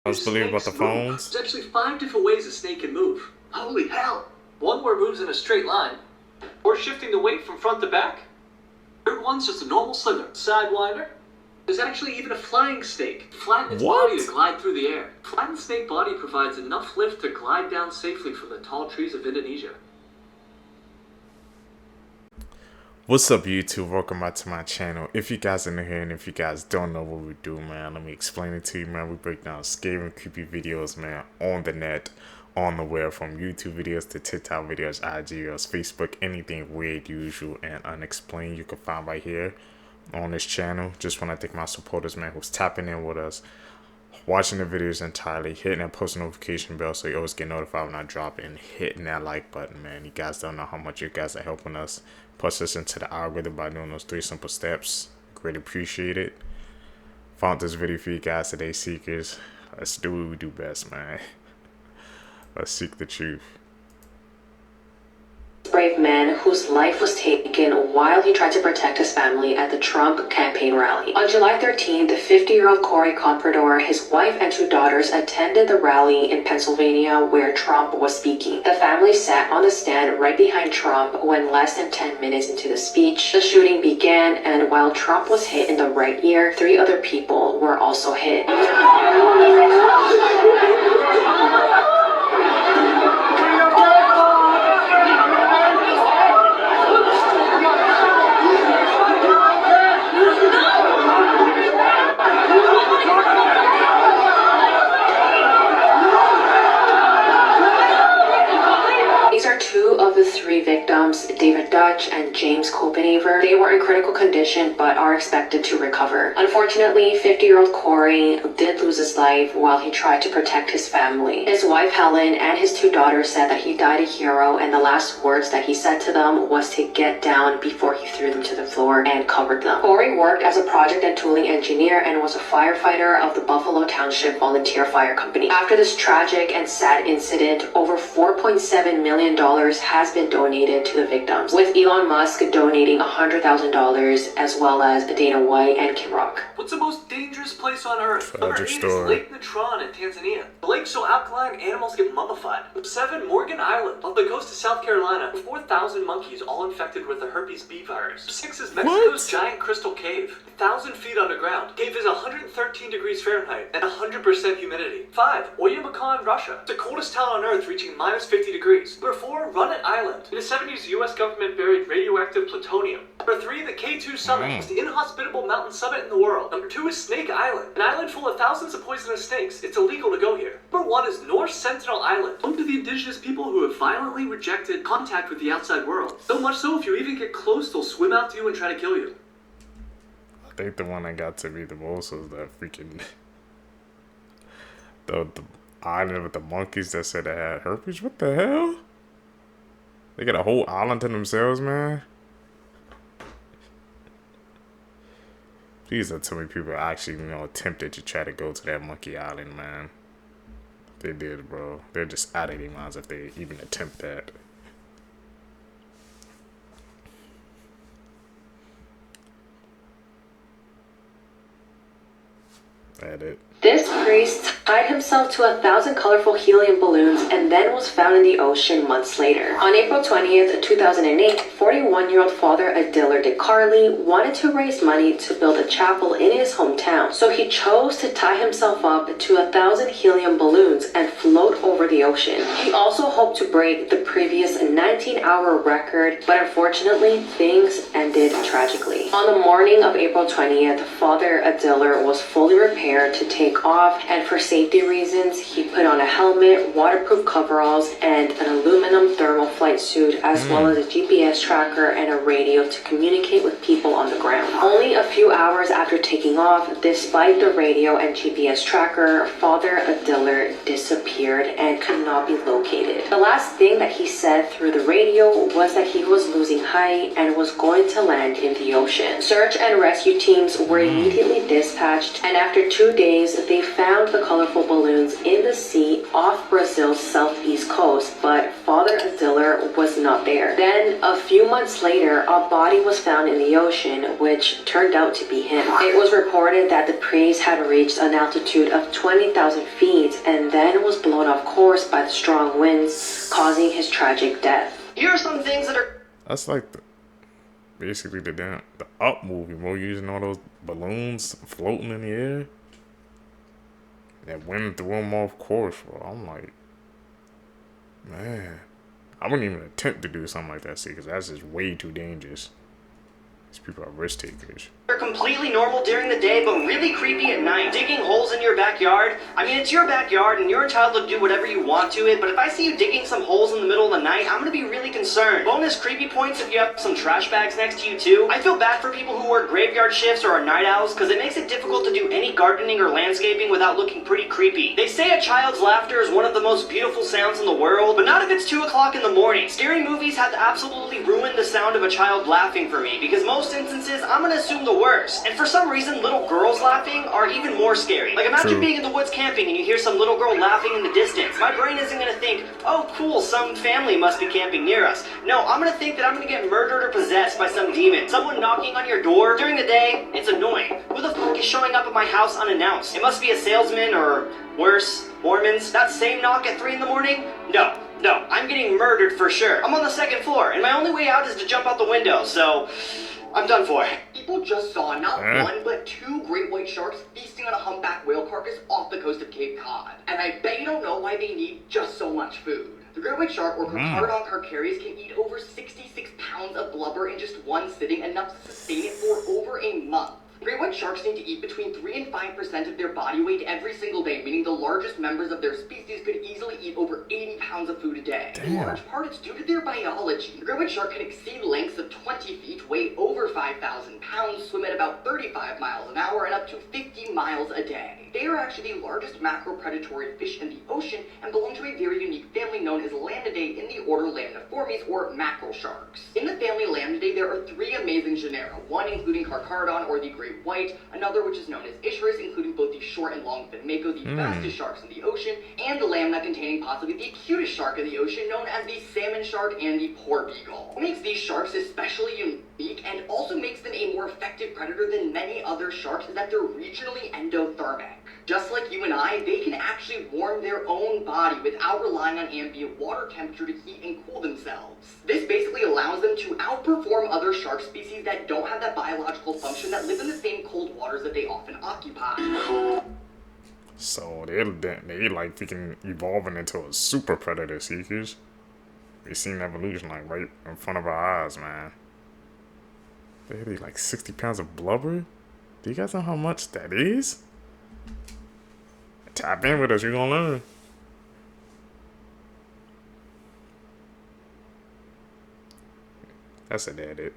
I was believing about the phones. There's actually 5 different ways a snake can move. Holy hell! One where it moves in a straight line, or shifting the weight from front to back. Third one's just a normal slither, sidewinder. There's actually even a flying snake. Flatten its body to glide through the air. Flattened snake body provides enough lift to glide down safely from the tall trees of Indonesia. What's up, YouTube? Welcome back to my channel. If you guys are new here and if you guys don't know what we do, man, let me explain it to you, man. We break down scary and creepy videos, man, on the net, on the web, from YouTube videos to TikTok videos, IG videos, Facebook, anything weird, usual, and unexplained you can find right here on this channel. Just want to thank my supporters, man, who's tapping in with us, watching the videos entirely, hitting that post notification bell so you always get notified when I drop it, and hitting that like button, man. You guys don't know how much you guys are helping us push us into the algorithm by doing those 3 simple steps. Greatly appreciate it. Found this video for you guys today, seekers. Let's do what we do best, man. Let's seek the truth. Brave man whose life was taken while he tried to protect his family at the Trump campaign rally. On July 13th, 50-year-old Corey Comprador, his wife and 2 daughters attended the rally in Pennsylvania where Trump was speaking. The family sat on the stand right behind Trump when less than 10 minutes into the speech, the shooting began, and while Trump was hit in the right ear, 3 other people were also hit. These are 2 of the 3 victims, David Dutch and James Copenhaver. They were in critical condition but are expected to recover. Unfortunately, 50-year-old Corey did lose his life while he tried to protect his family. His wife Helen and his 2 daughters said that he died a hero, and the last words that he said to them was to get down before he threw them to the floor and covered them. Corey worked as a project and tooling engineer and was a firefighter of the Buffalo Township Volunteer Fire Company. After this tragic and sad incident, over $4.7 million has been donated to the victims, with Elon Musk donating $100,000 as well as Dana White and Kim Rock. What's the most dangerous place on Earth? Tragic Number 8 story. is Lake Natron in Tanzania. The lake's so alkaline, animals get mummified. 7, Morgan Island, off the coast of South Carolina. 4,000 monkeys all infected with the herpes B virus. 6 is Mexico's giant crystal cave, 1,000 feet underground. Cave is 113 degrees Fahrenheit and 100% humidity. 5, Oymyakon, Russia. It's the coldest town on Earth, reaching minus 50 degrees. Number 4, Runnet Island. In the 70s, the US government buried radioactive plutonium. Number 3, the K2 Summit. It's the inhospitable mountain summit in the world. Number 2 is Snake Island, an island full of thousands of poisonous snakes. It's illegal to go here. Number 1 is North Sentinel Island, home to the indigenous people who have violently rejected contact with the outside world. So much so, if you even get close, they'll swim out to you and try to kill you. I think the one that got to me the most was that freaking the island with the monkeys that said they had herpes. What the hell? They got a whole island to themselves, man. Please don't tell me people actually, attempted to try to go to that monkey island, man. They did, bro. They're just out of their minds if they even attempt that. That it. This priest tied himself to 1,000 colorful helium balloons and then was found in the ocean months later. On April 20th, 2008, 41-year-old Father Adiller DeCarli wanted to raise money to build a chapel in his hometown, so he chose to tie himself up to 1,000 helium balloons and float over the ocean. He also hoped to break the previous 19-hour record, but unfortunately, things ended tragically. On the morning of April 20th, Father Adiller was fully repaired to take off, and for safety reasons, he put on a helmet, waterproof coveralls, and an aluminum thermal flight suit, as well as a GPS tracker and a radio to communicate with people on the ground. Only a few hours after taking off, despite the radio and GPS tracker, Father Adiller disappeared and could not be located. The last thing that he said through the radio was that he was losing height and was going to land in the ocean. Search and rescue teams were immediately dispatched, and after 2 days, they found the colorful colorful balloons in the sea off Brazil's southeast coast, but Father Adiller was not there. Then, a few months later, a body was found in the ocean, which turned out to be him. It was reported that the priest had reached an altitude of 20,000 feet and then was blown off course by the strong winds, causing his tragic death. Here are some things that are... That's like basically the Up movie, bro. Using all those balloons floating in the air. That wind threw him off course, bro. I'm like, man, I wouldn't even attempt to do something like that, see, because that's just way too dangerous. These people are risk takers. They're completely normal during the day, but really creepy at night. Digging holes in your backyard. I mean, it's your backyard, and you're entitled to do whatever you want to it, but if I see you digging some holes in the middle of the night, I'm gonna be really concerned. Bonus creepy points if you have some trash bags next to you, too. I feel bad for people who work graveyard shifts or are night owls, because it makes it difficult to do any gardening or landscaping without looking pretty creepy. They say a child's laughter is one of the most beautiful sounds in the world, but not if it's 2 o'clock in the morning. Scary movies have absolutely ruined the sound of a child laughing for me, because most instances, I'm gonna assume the worst. And for some reason, little girls laughing are even more scary. Like, imagine being in the woods camping and you hear some little girl laughing in the distance. My brain isn't gonna think, oh cool, some family must be camping near us. No, I'm gonna think that I'm gonna get murdered or possessed by some demon. Someone knocking on your door during the day, it's annoying. Who the fuck is showing up at my house unannounced? It must be a salesman or, worse, Mormons. That same knock at 3 in the morning? No, I'm getting murdered for sure. I'm on the 2nd floor, and my only way out is to jump out the window, so I'm done for. People just saw not one, but 2 great white sharks feasting on a humpback whale carcass off the coast of Cape Cod. And I bet you don't know why they need just so much food. The great white shark, or Carcharodon carcharis, can eat over 66 pounds of blubber in just one sitting, enough to sustain it for over a month. Great white sharks need to eat between 3 and 5% of their body weight every single day, meaning the largest members of their species could easily eat over 80 pounds of food a day. In large part, it's due to their biology. The great white shark can exceed lengths of 20 feet, weigh over 5,000 pounds, swim at about 35 miles an hour, and up to 50 miles a day. They are actually the largest macropredatory fish in the ocean and belong to a very unique family known as Lamnidae in the order Lamniformes, or mackerel sharks. In the family Lamnidae, there are 3 amazing genera, one including Carcharodon, or the great white, another which is known as Ischurus, including both the short and long fin mako, the fastest sharks in the ocean, and the lamna containing possibly the cutest shark in the ocean, known as the salmon shark and the porbeagle. What makes these sharks especially unique and also makes them a more effective predator than many other sharks is that they're regionally endothermic. Just like you and I, they can actually warm their own body without relying on ambient water temperature to heat and cool themselves. This basically allows them to outperform other shark species that don't have that biological function that live in the same cold waters that they often occupy. So they like freaking evolving into a super predator seekers. We seen evolution like right in front of our eyes, man. They like 60 pounds of blubber? Do you guys know how much that is? Tap in with us, you're gonna learn. That's it.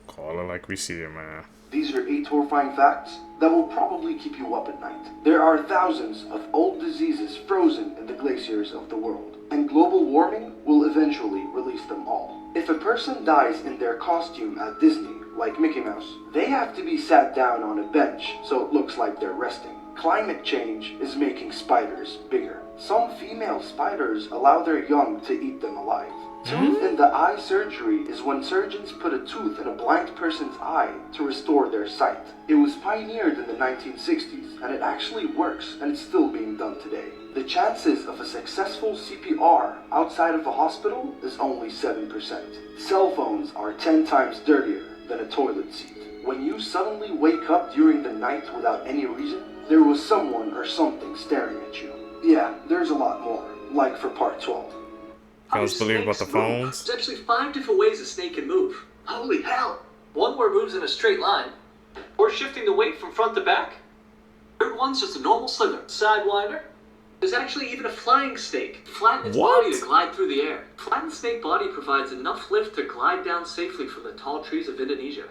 Call it like we see it, man. These are 8 horrifying facts that will probably keep you up at night. There are thousands of old diseases frozen in the glaciers of the world, and global warming will eventually release them all. If a person dies in their costume at Disney, like Mickey Mouse, they have to be sat down on a bench so it looks like they're resting. Climate change is making spiders bigger. Some female spiders allow their young to eat them alive. Tooth in the eye surgery is when surgeons put a tooth in a blind person's eye to restore their sight. It was pioneered in the 1960s, and it actually works, and it's still being done today. The chances of a successful CPR outside of a hospital is only 7%. Cell phones are 10 times dirtier than a toilet seat. When you suddenly wake up during the night without any reason, there was someone or something staring at you. Yeah, there's a lot more, like for part 12. You guys believe about the phones? There's actually 5 different ways a snake can move. Holy hell! One where it moves in a straight line, or shifting the weight from front to back. Third one's just a normal slither, sidewinder. There's actually even a flying snake. Flatten its body to glide through the air. Flattened snake body provides enough lift to glide down safely from the tall trees of Indonesia.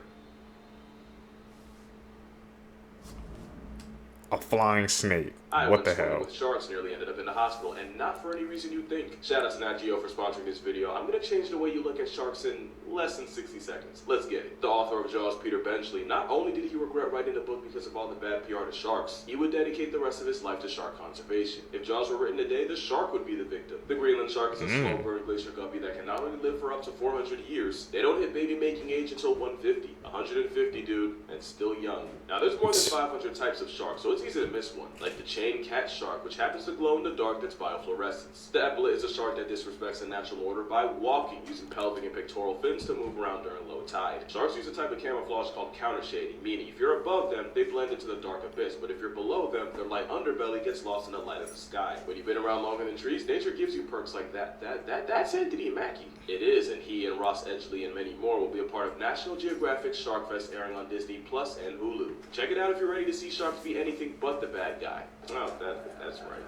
A flying snake. I What went the swimming hell? with sharks, nearly ended up in the hospital, and not for any reason you think. Shout out to Nat Geo for sponsoring this video. I'm gonna change the way you look at sharks in less than 60 seconds. Let's get it. The author of Jaws, Peter Benchley, not only did he regret writing the book because of all the bad PR to sharks, he would dedicate the rest of his life to shark conservation. If Jaws were written today, the shark would be the victim. The Greenland shark is a slow-growing glacier guppy that can not only live for up to 400 years, they don't hit baby-making age until 150. 150, dude, and still young. Now, there's more than 500 types of sharks, so it's easy to miss one, like the chain cat shark, which happens to glow in the dark that's biofluorescence. The epaulet is a shark that disrespects the natural order by walking, using pelvic and pectoral fins to move around during low tide. Sharks use a type of camouflage called countershading, meaning if you're above them, they blend into the dark abyss, but if you're below them, their light underbelly gets lost in the light of the sky. When you've been around longer than trees, nature gives you perks like that's Anthony Mackie. It is, and he and Ross Edgley and many more will be a part of National Geographic Shark Fest airing on Disney Plus and Hulu. Check it out if you're ready to see sharks be anything but the bad guy. Oh, that's right.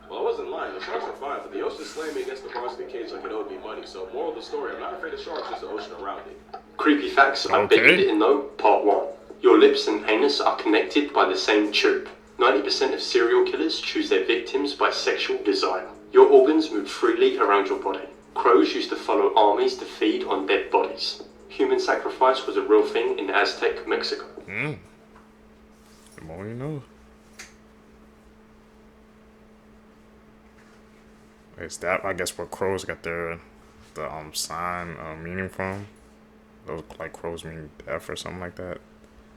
Well, I wasn't lying. The sharks are fine, but the ocean slammed me against the basket cage like it owed me money. So, moral of the story, I'm not afraid of sharks, just the ocean around it. Creepy facts I bet you didn't know, part 1. Your lips and anus are connected by the same tube. 90% of serial killers choose their victims by sexual desire. Your organs move freely around your body. Crows used to follow armies to feed on dead bodies. Human sacrifice was a real thing in Aztec Mexico. The more you know. Is that, I guess, where crows got the sign meaning from? Those like crows mean death or something like that.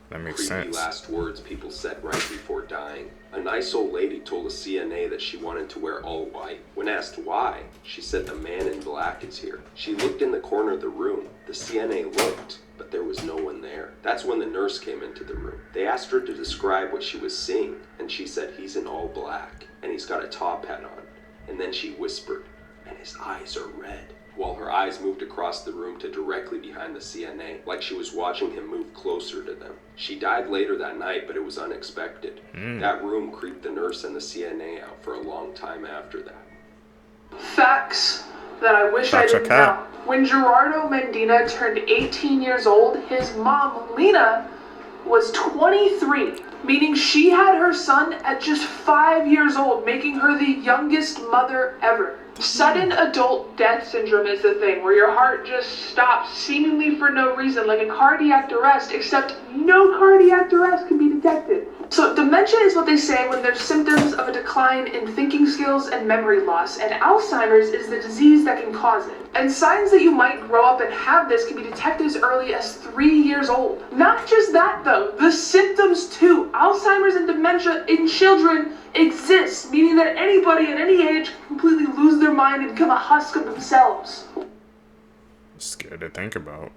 That makes sense. Last words people said right before dying. A nice old lady told a CNA that she wanted to wear all white. When asked why, she said the man in black is here. She looked in the corner of the room. The CNA looked, but there was no one there. That's when the nurse came into the room. They asked her to describe what she was seeing, and she said he's in all black, and he's got a top hat on. And then she whispered, and his eyes are red. While her eyes moved across the room to directly behind the CNA, like she was watching him move closer to them. She died later that night, but it was unexpected. That room creeped the nurse and the CNA out for a long time after that. Facts that I wish I didn't know. When Gerardo Medina turned 18 years old, his mom, Lena, was 23, meaning she had her son at just 5 years old, making her the youngest mother ever. Sudden adult death syndrome is the thing, where your heart just stops seemingly for no reason, like a cardiac arrest, except no cardiac arrest can be detected. So dementia is what they say when there's symptoms of a decline in thinking skills and memory loss, and Alzheimer's is the disease that can cause it. And signs that you might grow up and have this can be detected as early as 3 years old. Not just that though, the symptoms too. Alzheimer's and dementia in children exists, meaning that anybody at any age can completely lose their mind and become a husk of themselves. Scared to think about.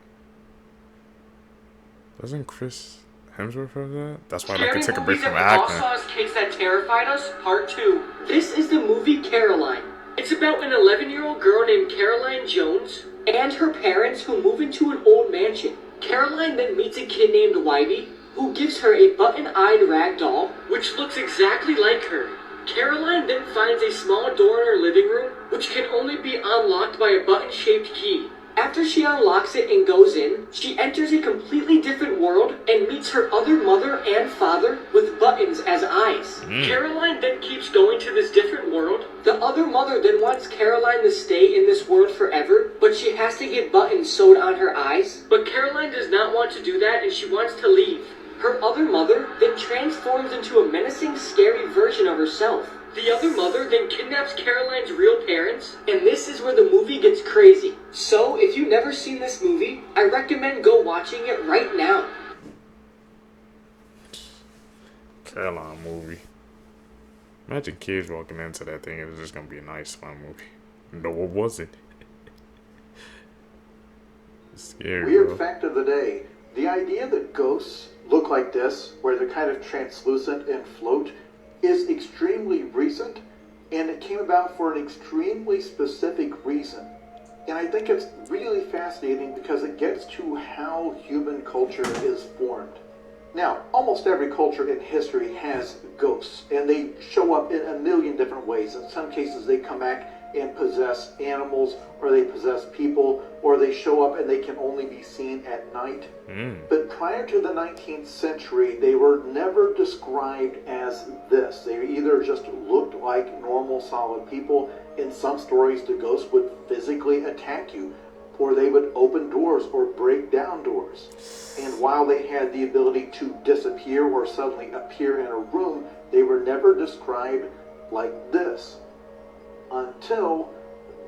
Doesn't Chris Hemsworth have that? That's why I like to take a break from acting. Kids that terrified us, part 2. This is the movie Caroline. It's about an 11-year-old girl named Caroline Jones and her parents who move into an old mansion. Caroline then meets a kid named Whitey, who gives her a button-eyed rag doll, which looks exactly like her. Caroline then finds a small door in her living room, which can only be unlocked by a button-shaped key. After she unlocks it and goes in, she enters a completely different world and meets her other mother and father with buttons as eyes. Caroline then keeps going to this different world. The other mother then wants Caroline to stay in this world forever, but she has to get buttons sewed on her eyes. But Caroline does not want to do that and she wants to leave. Her other mother then transforms into a menacing, scary version of herself. The other mother then kidnaps Caroline's real parents, and this is where the movie gets crazy. So, if you've never seen this movie, I recommend go watching it right now. Caroline movie. Imagine kids walking into that thing. It was just gonna be a nice, fun movie. No, it wasn't. It's scary, Weird bro. fact of the day. The idea that ghosts look like this, where they're kind of translucent and float, is extremely recent, and it came about for an extremely specific reason. And I think it's really fascinating because it gets to how human culture is formed. Now, almost every culture in history has ghosts, and they show up in a million different ways. In some cases, they come back and possess animals, or they possess people, or they show up and they can only be seen at night. But prior to the 19th century, they were never described as this. They either just looked like normal, solid people. In some stories, the ghosts would physically attack you, or they would open doors or break down doors. And while they had the ability to disappear or suddenly appear in a room, they were never described like this. Until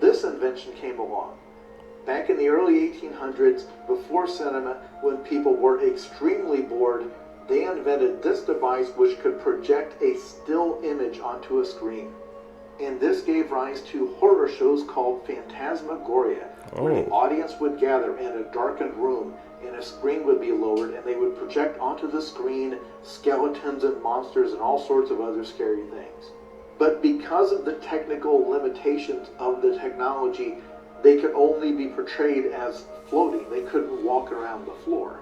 this invention came along. Back in the early 1800s, before cinema, when people were extremely bored, they invented this device which could project a still image onto a screen. And this gave rise to horror shows called Phantasmagoria, where the audience would gather in a darkened room and a screen would be lowered and they would project onto the screen skeletons and monsters and all sorts of other scary things. But because of the technical limitations of the technology, they could only be portrayed as floating. They couldn't walk around the floor.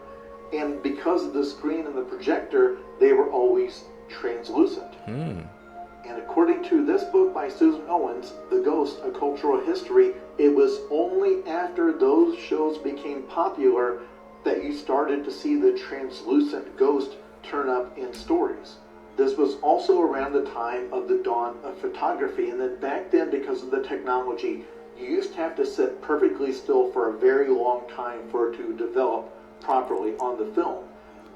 And because of the screen and the projector, they were always translucent. And according to this book by Susan Owens, The Ghost, A Cultural History, it was only after those shows became popular that you started to see the translucent ghost turn up in stories. This was also around the time of the dawn of photography, and then back then, because of the technology, you used to have to sit perfectly still for a very long time for it to develop properly on the film.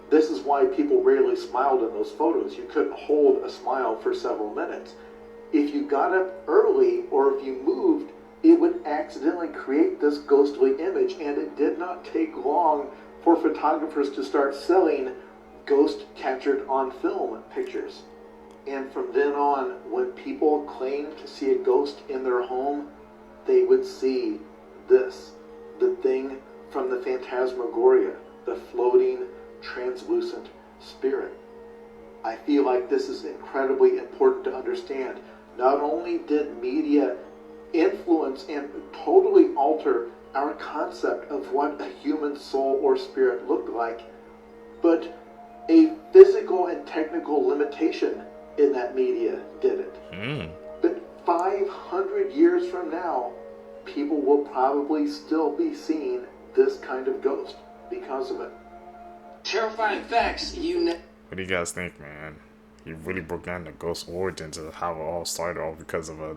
This is why people rarely smiled in those photos. You couldn't hold a smile for several minutes. If you got up early or if you moved, it would accidentally create this ghostly image, and it did not take long for photographers to start selling ghost captured on film pictures. And from then on, when people claimed to see a ghost in their home, they would see this, the thing from the Phantasmagoria, the floating, translucent spirit. I feel like this is incredibly important to understand. Not only did media influence and totally alter our concept of what a human soul or spirit looked like, but a physical and technical limitation in that media did it. But 500 years from now, people will probably still be seeing this kind of ghost because of it. Terrifying facts, What do you guys think, man? He really broke down the ghost origins of how it all started off because of a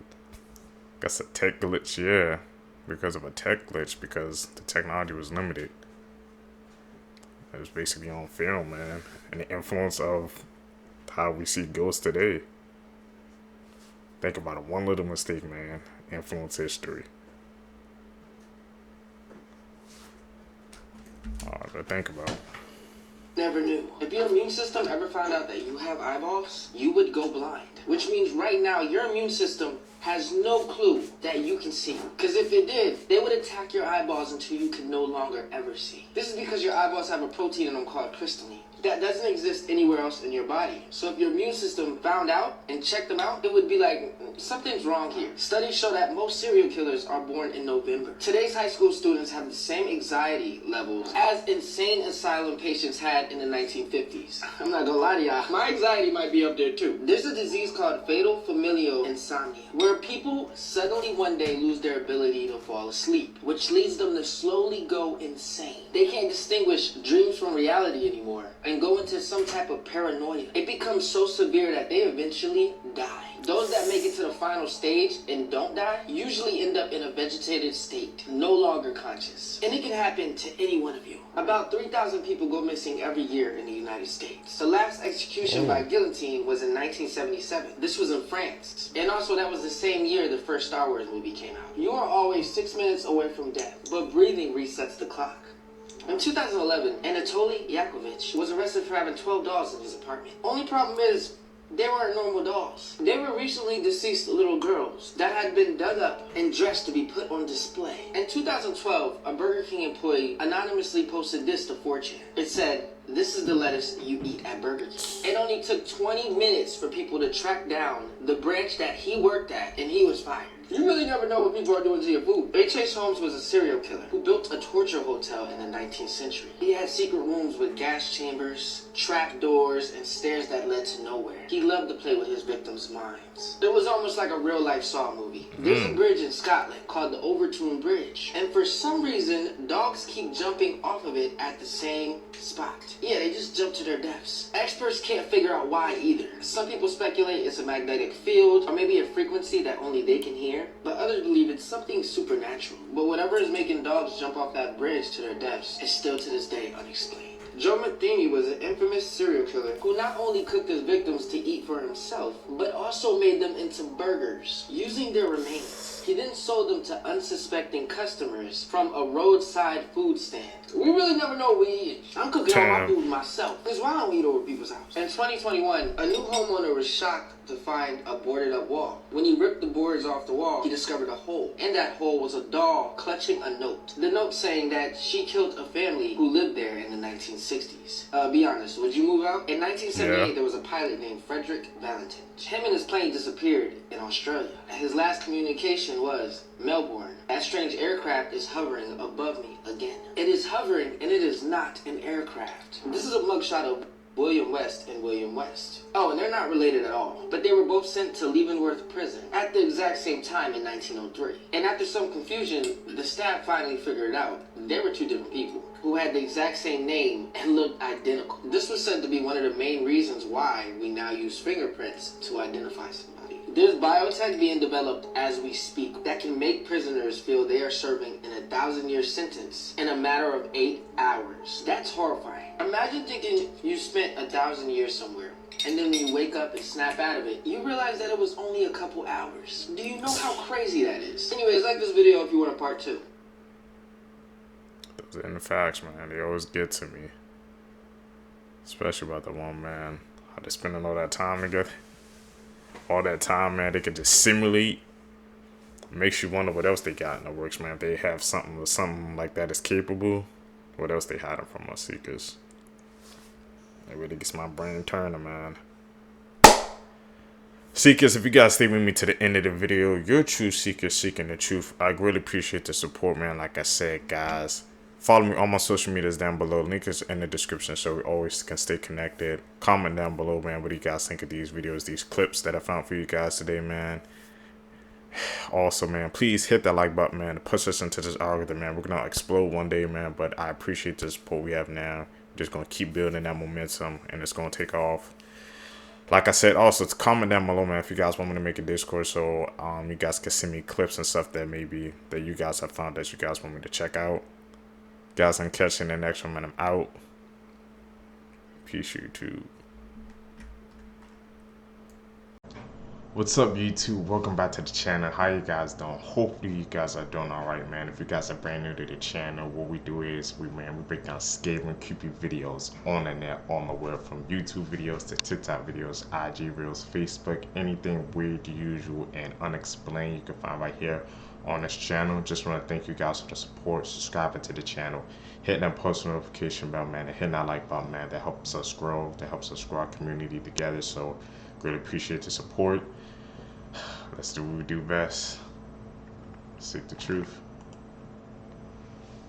tech glitch, yeah. Because of a tech glitch, because the technology was limited. It was basically on film, man. And the influence of how we see ghosts today. Think about it. One little mistake, man. Influence history. But think about it. Never knew. If your immune system ever found out that you have eyeballs, you would go blind. Which means right now, your immune system has no clue that you can see. Because if it did, they would attack your eyeballs until you can no longer ever see. This is because your eyeballs have a protein in them called crystalline that doesn't exist anywhere else in your body. So if your immune system found out and checked them out, it would be like, something's wrong here. Studies show that most serial killers are born in November. Today's high school students have the same anxiety levels as insane asylum patients had in the 1950s. I'm not gonna lie to y'all, my anxiety might be up there too. There's a disease called fatal familial insomnia, where people suddenly one day lose their ability to fall asleep, which leads them to slowly go insane. They can't distinguish dreams from reality anymore and go into some type of paranoia. It becomes so severe that they eventually die. Those that make it to the final stage and don't die usually end up in a vegetative state, no longer conscious. And it can happen to any one of you. About 3,000 people go missing every year in the United States. The last execution by guillotine was in 1977. This was in France. And also that was the same year the first Star Wars movie came out. You are always 6 minutes away from death, but breathing resets the clock. In 2011, Anatoly Yakovlevich was arrested for having 12 dolls in his apartment. Only problem is, they weren't normal dolls. They were recently deceased little girls that had been dug up and dressed to be put on display. In 2012, a Burger King employee anonymously posted this to 4chan. It said, "This is the lettuce you eat at Burger King." It only took 20 minutes for people to track down the branch that he worked at, and he was fired. You really never know what people are doing to your food. H.H. Holmes was a serial killer who built a torture hotel in the 19th century. He had secret rooms with gas chambers, trap doors, and stairs that led to nowhere. He loved to play with his victims' minds. It was almost like a real-life Saw movie. There's a bridge in Scotland called the Overtoun Bridge, and for some reason, dogs keep jumping off of it at the same spot. Yeah, they just jump to their deaths. Experts can't figure out why either. Some people speculate it's a magnetic field, or maybe a frequency that only they can hear, but others believe it's something supernatural. But whatever is making dogs jump off that bridge to their deaths is still to this day unexplained. Joe Matheny was an infamous serial killer who not only cooked his victims to eat for himself, but also made them into burgers, using their remains. He then sold them to unsuspecting customers from a roadside food stand. We really never know what we eat. I'm cooking all my food myself. Because why don't we eat over people's house? In 2021, a new homeowner was shocked to find a boarded up wall. When he ripped the boards off the wall, he discovered a hole. In that hole was a doll clutching a note. The note saying that she killed a family who lived there in the 1960s. Be honest, would you move out? In 1978, there was a pilot named Frederick Valentin. Him and his plane disappeared in Australia. His last communication was, Melbourne, that strange aircraft is hovering above me again. It is hovering and it is not an aircraft. This is a mugshot of William West and William West. Oh, and they're not related at all, but they were both sent to Leavenworth Prison at the exact same time in 1903. And after some confusion, the staff finally figured it out. They were two different people who had the exact same name and looked identical. This was said to be one of the main reasons why we now use fingerprints to identify somebody. There's biotech being developed as we speak that can make prisoners feel they are serving an 1,000-year sentence in a matter of 8 hours. That's horrifying. Imagine thinking you spent 1,000 years somewhere, and then when you wake up and snap out of it, you realize that it was only a couple hours. Do you know how crazy that is? Anyways, like this video if you want a part 2. Those are the facts, man. They always get to me. Especially about the one, man. How they spending all that time together. All that time, man, they could just simulate. Makes you wonder what else they got in the works, man. If they have something like that is capable, what else they hiding from us seekers? It really gets my brain turning, man. Seekers, if you guys stay with me to the end of the video, you're true seekers seeking the truth. I really appreciate the support, man. Like I said, guys, follow me on my social medias down below. Link is in the description so we always can stay connected. Comment down below, man, what do you guys think of these videos, these clips that I found for you guys today, man. Also, man, please hit that like button, man, to push us into this algorithm, man. We're gonna explode one day, man, but I appreciate the support we have now. We're just gonna keep building that momentum and it's gonna take off. Like I said, also, comment down below, man, if you guys want me to make a Discord so you guys can send me clips and stuff that maybe that you guys have found that you guys want me to check out. Guys, I'm catching the next one, man. I'm out. Peace, YouTube. What's up, YouTube? Welcome back to the channel. How you guys doing? Hopefully you guys are doing all right, man. If you guys are brand new to the channel, what we do is we break down scary and creepy videos on the net, on the web, from YouTube videos to TikTok videos, IG reels, Facebook, anything weird, usual, and unexplained you can find right here on this channel. Just want to thank you guys for the support, subscribing to the channel, hitting that post notification bell, man, and hitting that like button, man. That helps us grow, that helps us grow our community together. So really appreciate the support. Let's do what we do best. Seek the truth.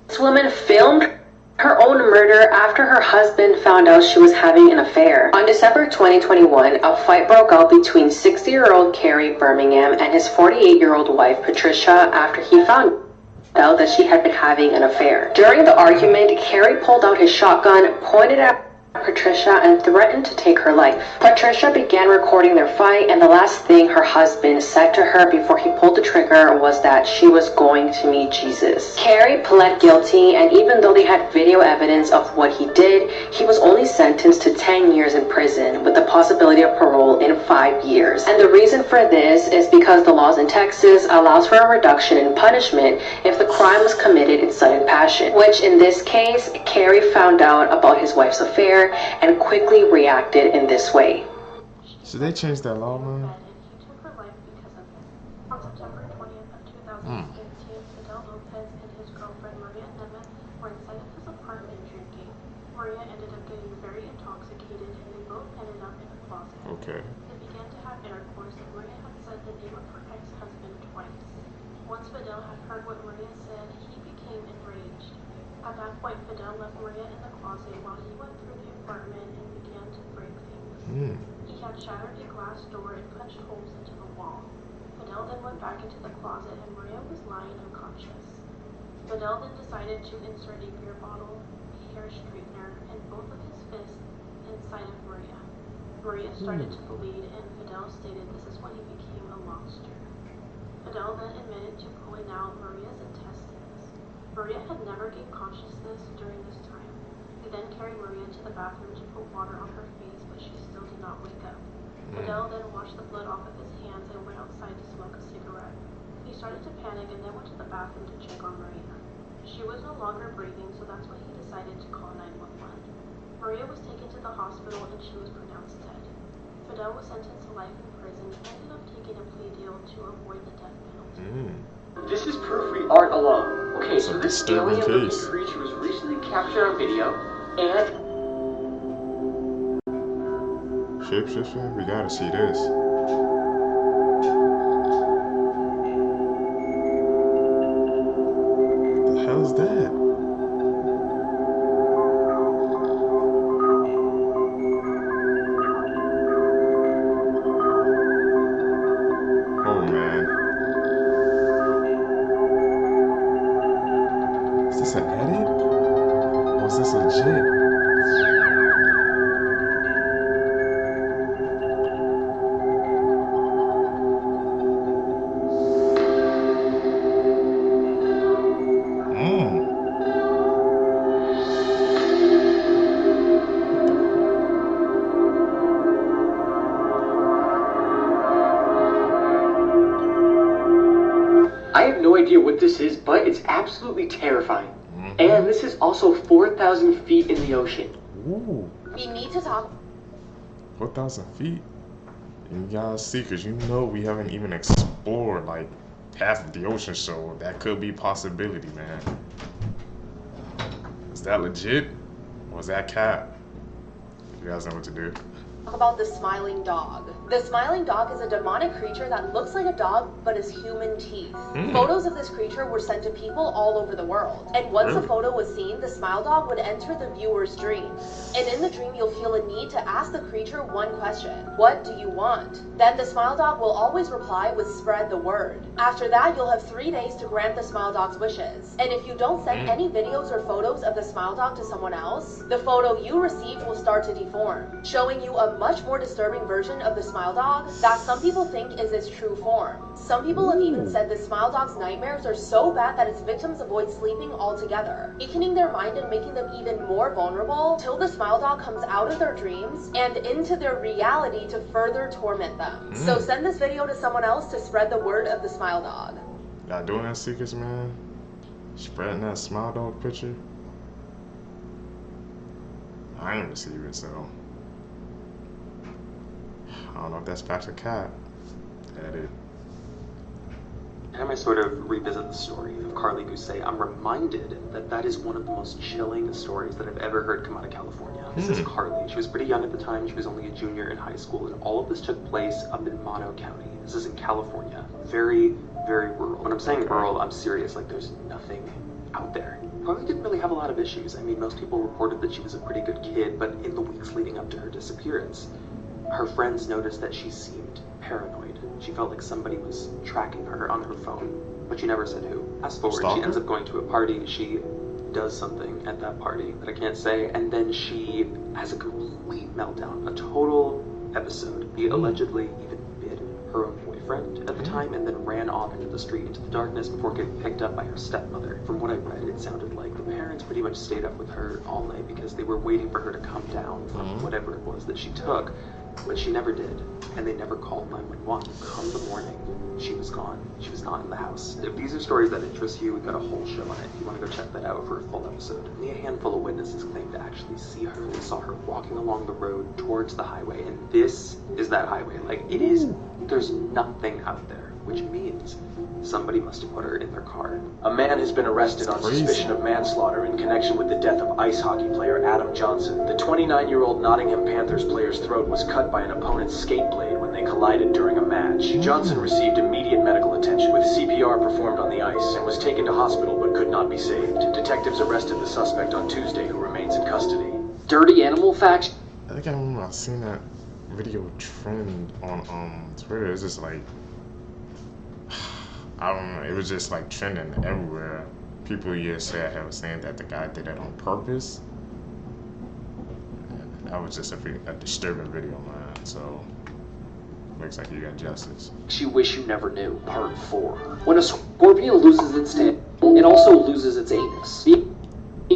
This woman filmed her own murder after her husband found out she was having an affair. On December 2021, a fight broke out between 60-year-old Kerry Birmingham and his 48-year-old wife Patricia after he found out that she had been having an affair. During the argument, Kerry pulled out his shotgun, pointed at Patricia, and threatened to take her life. Patricia began recording their fight, and the last thing her husband said to her before he pulled the trigger was that she was going to meet Jesus. Kerry pled guilty, and even though they had video evidence of what he did, he was only sentenced to 10 years in prison with the possibility of parole in 5 years. And the reason for this is because the laws in Texas allows for a reduction in punishment if the crime was committed in sudden passion, which in this case, Kerry found out about his wife's affair and quickly reacted in this way. Should they change that law, man? He took her life because of this. On September 20th of 2015, Fidel Lopez and his girlfriend Maria Nemeth were inside of his apartment drinking. Maria ended up getting very intoxicated and they both ended up in a closet. Okay. They began to have intercourse and Maria had said the name of her ex-husband twice. Once Fidel had heard what Maria said, he became enraged. At that point, Fidel left Maria in the closet while he went through the apartment and began to break things. He had shattered a glass door and punched holes into the wall. Fidel then went back into the closet and Maria was lying unconscious. Fidel then decided to insert a beer bottle, a hair straightener, and both of his fists inside of Maria. Maria started to bleed and Fidel stated this is when he became a monster. Fidel then admitted to pulling out Maria's intestines. Maria had never gained consciousness during this time. He then carried Maria to the bathroom to put water on her face, but she still did not wake up. Fidel then washed the blood off of his hands and went outside to smoke a cigarette. He started to panic and then went to the bathroom to check on Maria. She was no longer breathing, so that's when he decided to call 911. Maria was taken to the hospital and she was pronounced dead. Fidel was sentenced to life in prison and ended up taking a plea deal to avoid the death penalty. This is proof we aren't alone. Okay, so this alien-looking creature was recently captured on video, and... Shapeshifter? We gotta see this. What the hell's that? Oh man. Is this an edit? Or is this legit? I have no idea what this is, but it's absolutely terrifying. And this is also 4,000 feet in the ocean. Ooh. We need to talk. 4,000 feet? You guys see, because you know we haven't even explored like half of the ocean, so that could be a possibility, man. Is that legit? Or is that cap? You guys know what to do. Talk about the smiling dog. The smiling dog is a demonic creature that looks like a dog but has human teeth. Photos of this creature were sent to people all over the world. And once a photo was seen, the smile dog would enter the viewer's dream. And in the dream, you'll feel a need to ask the creature one question. What do you want? Then the smile dog will always reply with spread the word. After that, you'll have 3 days to grant the smile dog's wishes. And if you don't send any videos or photos of the smile dog to someone else, the photo you received will start to deform, showing you a much more disturbing version of the smile dog that some people think is its true form. Some people have even said the smile dog's nightmares are so bad that its victims avoid sleeping altogether, weakening their mind and making them even more vulnerable till the smile dog comes out of their dreams and into their reality to further torment them. So send this video to someone else to spread the word of the smile dog. Y'all doing that, Seekers, man? Spreading that smile dog picture? I ain't receiving, so I don't know if that's facts or cat. Edit. Anytime I sort of revisit the story of Carly Gousset, I'm reminded that that is one of the most chilling stories that I've ever heard come out of California. This is Carly. She was pretty young at the time. She was only a junior in high school, and all of this took place up in Mono County. This is in California. Very, very rural. When I'm saying rural, I'm serious. Like, there's nothing out there. Carly didn't really have a lot of issues. I mean, most people reported that she was a pretty good kid, but in the weeks leading up to her disappearance, her friends noticed that she seemed paranoid. She felt like somebody was tracking her on her phone, but she never said who. Fast forward, she ends up going to a party. She does something at that party that I can't say, and then she has a complete meltdown, a total episode. She allegedly even bit her own boyfriend at the time and then ran off into the street, into the darkness before getting picked up by her stepmother. From what I read, it sounded like the parents pretty much stayed up with her all night because they were waiting for her to come down from whatever it was that she took. But she never did, and they never called 911. Come the morning, she was gone. She was not in the house. If these are stories that interest you, we've got a whole show on it. If you want to go check that out for a full episode. Only a handful of witnesses claim to actually see her. They saw her walking along the road towards the highway, and this is that highway. Like, it is, there's nothing out there, which means somebody must have put her in their car. A man has been arrested on suspicion of manslaughter in connection with the death of ice hockey player Adam Johnson. The 29-year-old Nottingham Panthers player's throat was cut by an opponent's skate blade when they collided during a match. match. Johnson received immediate medical attention with CPR performed on the ice and was taken to hospital but could not be saved. Detectives arrested the suspect on Tuesday, who remains in custody. Dirty Animal Facts. I think I remember I seen that video trend on Twitter. It's just like, I don't know, it was just like trending everywhere. People yesterday have saying that the guy did it on purpose. And that was just a disturbing video, man. So looks like you got justice. You wish you never knew. Part 4. When a scorpion loses its tail, it also loses its anus.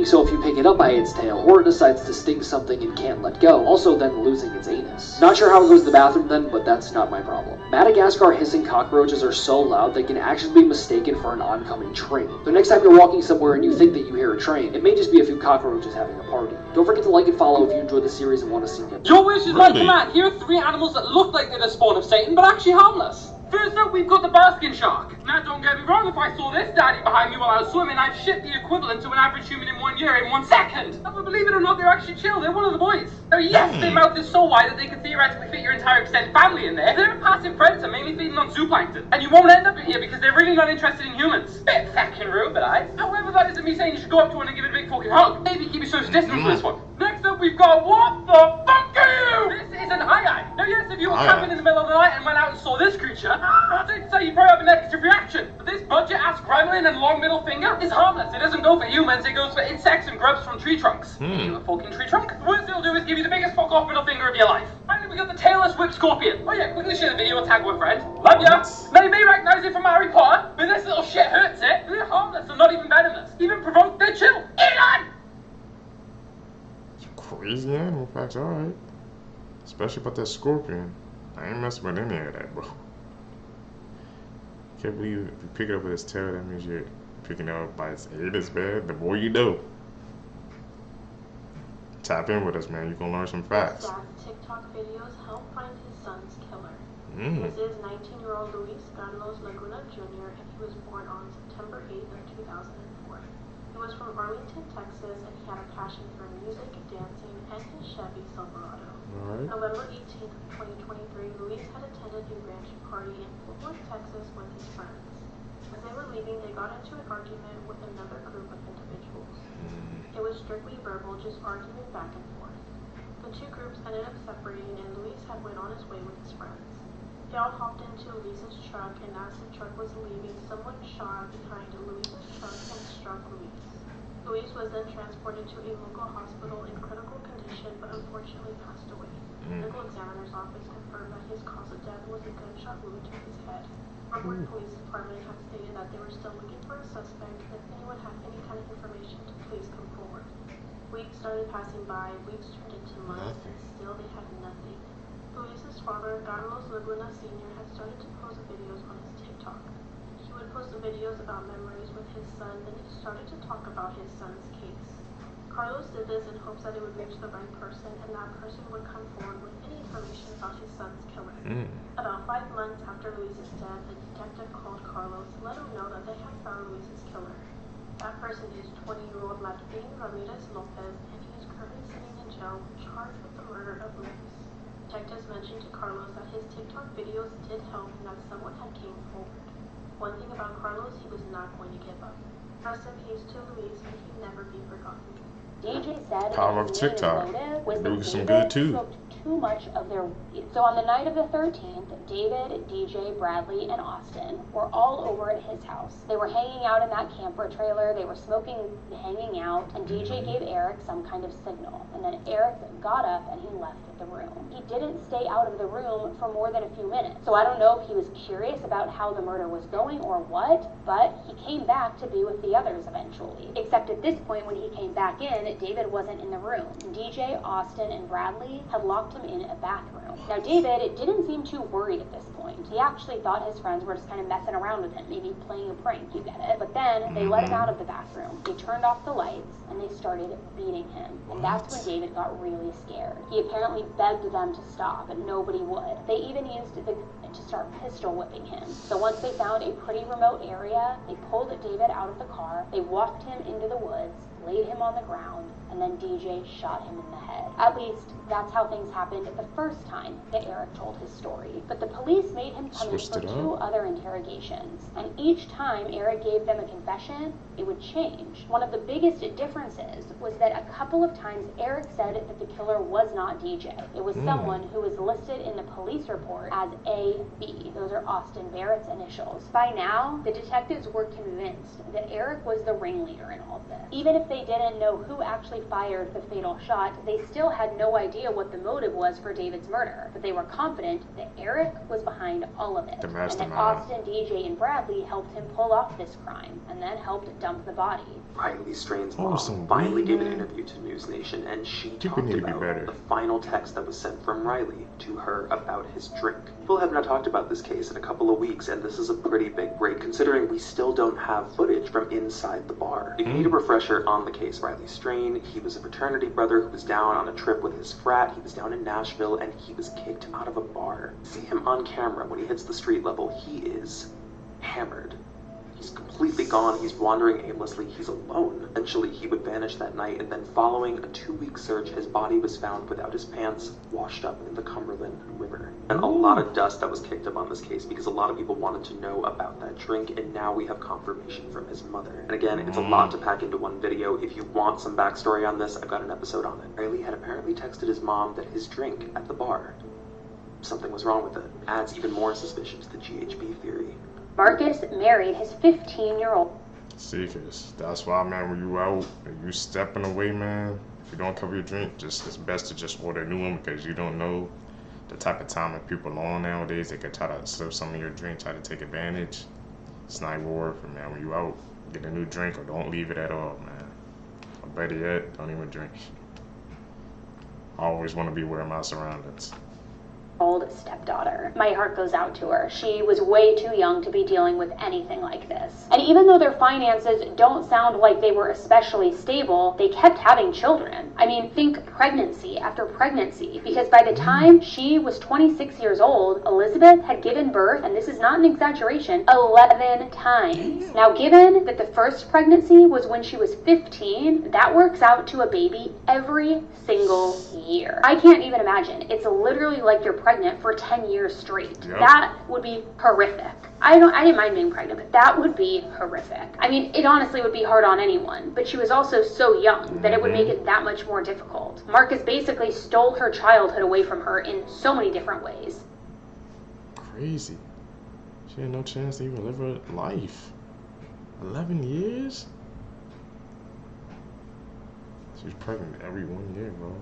So if you pick it up by its tail, or it decides to sting something and can't let go, also then losing its anus. Not sure how it goes to the bathroom then, but that's not my problem. Madagascar hissing cockroaches are so loud they can actually be mistaken for an oncoming train. So next time you're walking somewhere and you think that you hear a train, it may just be a few cockroaches having a party. Don't forget to like and follow if you enjoyed the series and want to see it. Your wish is my command. Here are 3 animals that look like they're the spawn of Satan, but actually harmless. First up, we've got the basking shark. Now, don't get me wrong, if I saw this daddy behind me while I was swimming, I'd shit the equivalent to an average human in 1 year in 1 second. But believe it or not, they're actually chill. They're one of the boys. Now, yes, their mouth is so wide that they could theoretically fit your entire extended family in there. They're a passive predator, mainly feeding on zooplankton. And you won't end up in here because they're really not interested in humans. Bit fucking rude, but however, that isn't me saying you should go up to one and give it a big fucking hug. Maybe keep your social distance for this one. Next up, we've got what the fuck are you? This is an eye-eye. Now, yes, if you were camping in the middle of the night and went out and saw this creature, I'd say you'd probably have a negative reaction. But this budget-ass gremlin and long middle finger is harmless. It doesn't go for humans, it goes for insects and grubs from tree trunks. You a fucking tree trunk? The worst it'll do is give you the biggest fuck-off middle finger of your life. Finally, we got the tailless whip scorpion. Oh yeah, quickly share the video and tag one friend. Love ya! Now, you may recognize it from Harry Potter, but this little shit hurts it. They're harmless and not even venomous. Even provoked, they're chill. Elon! Crazy animal facts, alright. Especially about that scorpion. I ain't messing with any of that, bro. Can't believe if you pick it up with its tail, that means you're picking it up by its anus, man. The more you know. Tap in with us, man. You're gonna learn some facts. TikTok videos help find his son's killer. This is 19-year-old Luis Carlos Laguna Jr., and he was born on September 8th of 2004. He was from Arlington, Texas, and he had a passion for music, dancing, and his Chevy Silverado. November 18th of 2023, Luis had attended a ranch party in Fort Worth, Texas with his friends. As they were leaving, they got into an argument with another group of individuals. It was strictly verbal, just argument back and forth. The two groups ended up separating, and Luis had went on his way with his friends. They all hopped into Luis's truck, and as the truck was leaving, someone shot behind Luis's truck and struck Luis. Luis was then transported to a local hospital in critical condition, but unfortunately passed away. The medical examiner's office confirmed that his cause of death was a gunshot wound to his head. Fort Worth Police Department had stated that they were still looking for a suspect, and if anyone had any kind of information to please come forward. Weeks started passing by, weeks turned into months, and still they had nothing. Luis's father, Carlos Laguna Sr., had started to post videos on his TikTok. He would post the videos about memories with his son, then he started to talk about his son's case. Carlos did this in hopes that it would reach the right person, and that person would come forward with any information about his son's killer. About 5 months after Luis's death, a detective called Carlos to let him know that they had found Luis's killer. That person is 20-year-old Martin Ramirez Lopez, and he is currently sitting in jail charged with the murder of Luis. Detectives mentioned to Carlos that his TikTok videos did help and that someone had came forward. One thing about Carlos, he was not going to give up. Rest in peace to Luis, and he'd never be forgotten. DJ said Power of TikTok. Do some good too. Too much of their weed. So on the night of the 13th, David, DJ, Bradley, and Austin were all over at his house. They were hanging out in that camper trailer, they were smoking, hanging out, and DJ gave Eric some kind of signal. And then Eric got up and he left the room. He didn't stay out of the room for more than a few minutes. So I don't know if he was curious about how the murder was going or what, but he came back to be with the others eventually. Except at this point when he came back in, David wasn't in the room. DJ, Austin, and Bradley had locked him in a bathroom. Now David didn't seem too worried at this point. He actually thought his friends were just kind of messing around with him, maybe playing a prank, you get it. But then they let him out of the bathroom. They turned off the lights and they started beating him. And that's when David got really scared. He apparently begged them to stop, but nobody would. They even used to start pistol whipping him. So once they found a pretty remote area, they pulled David out of the car, they walked him into the woods, laid him on the ground, and then DJ shot him in the head. At least, that's how things happened the first time that Eric told his story. But the police made him come in for 2 other interrogations, and each time Eric gave them a confession, it would change. One of the biggest differences was that a couple of times Eric said that the killer was not DJ. It was someone who was listed in the police report as AB. Those are Austin Barrett's initials. By now, the detectives were convinced that Eric was the ringleader in all of this. Even if they didn't know who actually fired the fatal shot, they still had no idea what the motive was for David's murder. But they were confident that Eric was behind all of it, and that Austin, DJ, and Bradley helped him pull off this crime, and then helped dump the body. Riley Strain's mom finally gave an interview to News Nation, and she talked about the final text that was sent from Riley to her about his drink. People have not talked about this case in a couple of weeks, and this is a pretty big break considering we still don't have footage from inside the bar. If you need a refresher on the case, Riley Strain, he was a fraternity brother who was down on a trip with his frat. He was down in Nashville, and he was kicked out of a bar. See him on camera when he hits the street level. He is hammered. He's completely gone. He's wandering aimlessly. He's alone. Eventually, he would vanish that night, and then following a 2-week search, his body was found without his pants, washed up in the Cumberland River. And a lot of dust that was kicked up on this case because a lot of people wanted to know about that drink, and now we have confirmation from his mother. And again, it's a lot to pack into one video. If you want some backstory on this, I've got an episode on it. Riley had apparently texted his mom that his drink at the bar, something was wrong with it. Adds even more suspicion to the GHB theory. Marcus married his 15-year-old. See, cause that's why, man, when you out and you stepping away, man, if you don't cover your drink, it's best to just order a new one, because you don't know the type of time that people are on nowadays. They could try to slip some of your drink, try to take advantage. It's not even worth it, man. When you out, get a new drink, or don't leave it at all, man. Or better yet, don't even drink. I always want to be aware of my surroundings. Stepdaughter. My heart goes out to her. She was way too young to be dealing with anything like this. And even though their finances don't sound like they were especially stable, they kept having children. I mean, think pregnancy after pregnancy, because by the time she was 26 years old, Elizabeth had given birth, and this is not an exaggeration, 11 times. Now, given that the first pregnancy was when she was 15, that works out to a baby every single year. I can't even imagine. It's literally like you're pregnant for 10 years straight. Yep. That would be horrific. I didn't mind being pregnant, but that would be horrific. I mean, it honestly would be hard on anyone, but she was also so young that it would make it that much more difficult. Marcus basically stole her childhood away from her in so many different ways. Crazy. She had no chance to even live her life. 11 years? She was pregnant every 1 year, bro.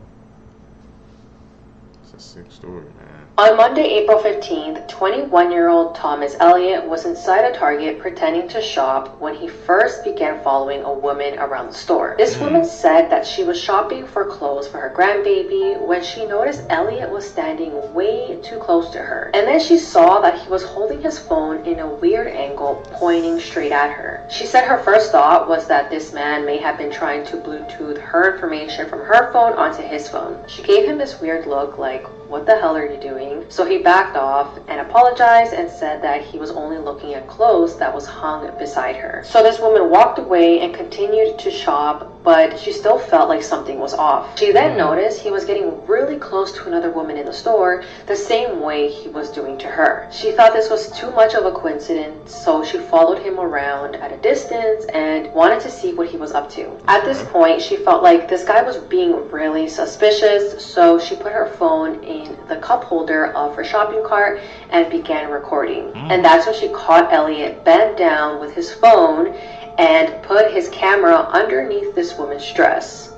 It's a sick story, man. On Monday, April 15th, 21-year-old Thomas Elliott was inside a Target pretending to shop when he first began following a woman around the store. This woman said that she was shopping for clothes for her grandbaby when she noticed Elliott was standing way too close to her. And then she saw that he was holding his phone in a weird angle, pointing straight at her. She said her first thought was that this man may have been trying to Bluetooth her information from her phone onto his phone. She gave him this weird look like, "What the hell are you doing?" So he backed off and apologized and said that he was only looking at clothes that was hung beside her. So this woman walked away and continued to shop, but she still felt like something was off. She then noticed he was getting really close to another woman in the store, the same way he was doing to her. She thought this was too much of a coincidence, so she followed him around at a distance and wanted to see what he was up to. At this point, she felt like this guy was being really suspicious, so she put her phone in the cup holder of her shopping cart and began recording. And that's when she caught Elliott bent down with his phone and put his camera underneath this woman's dress.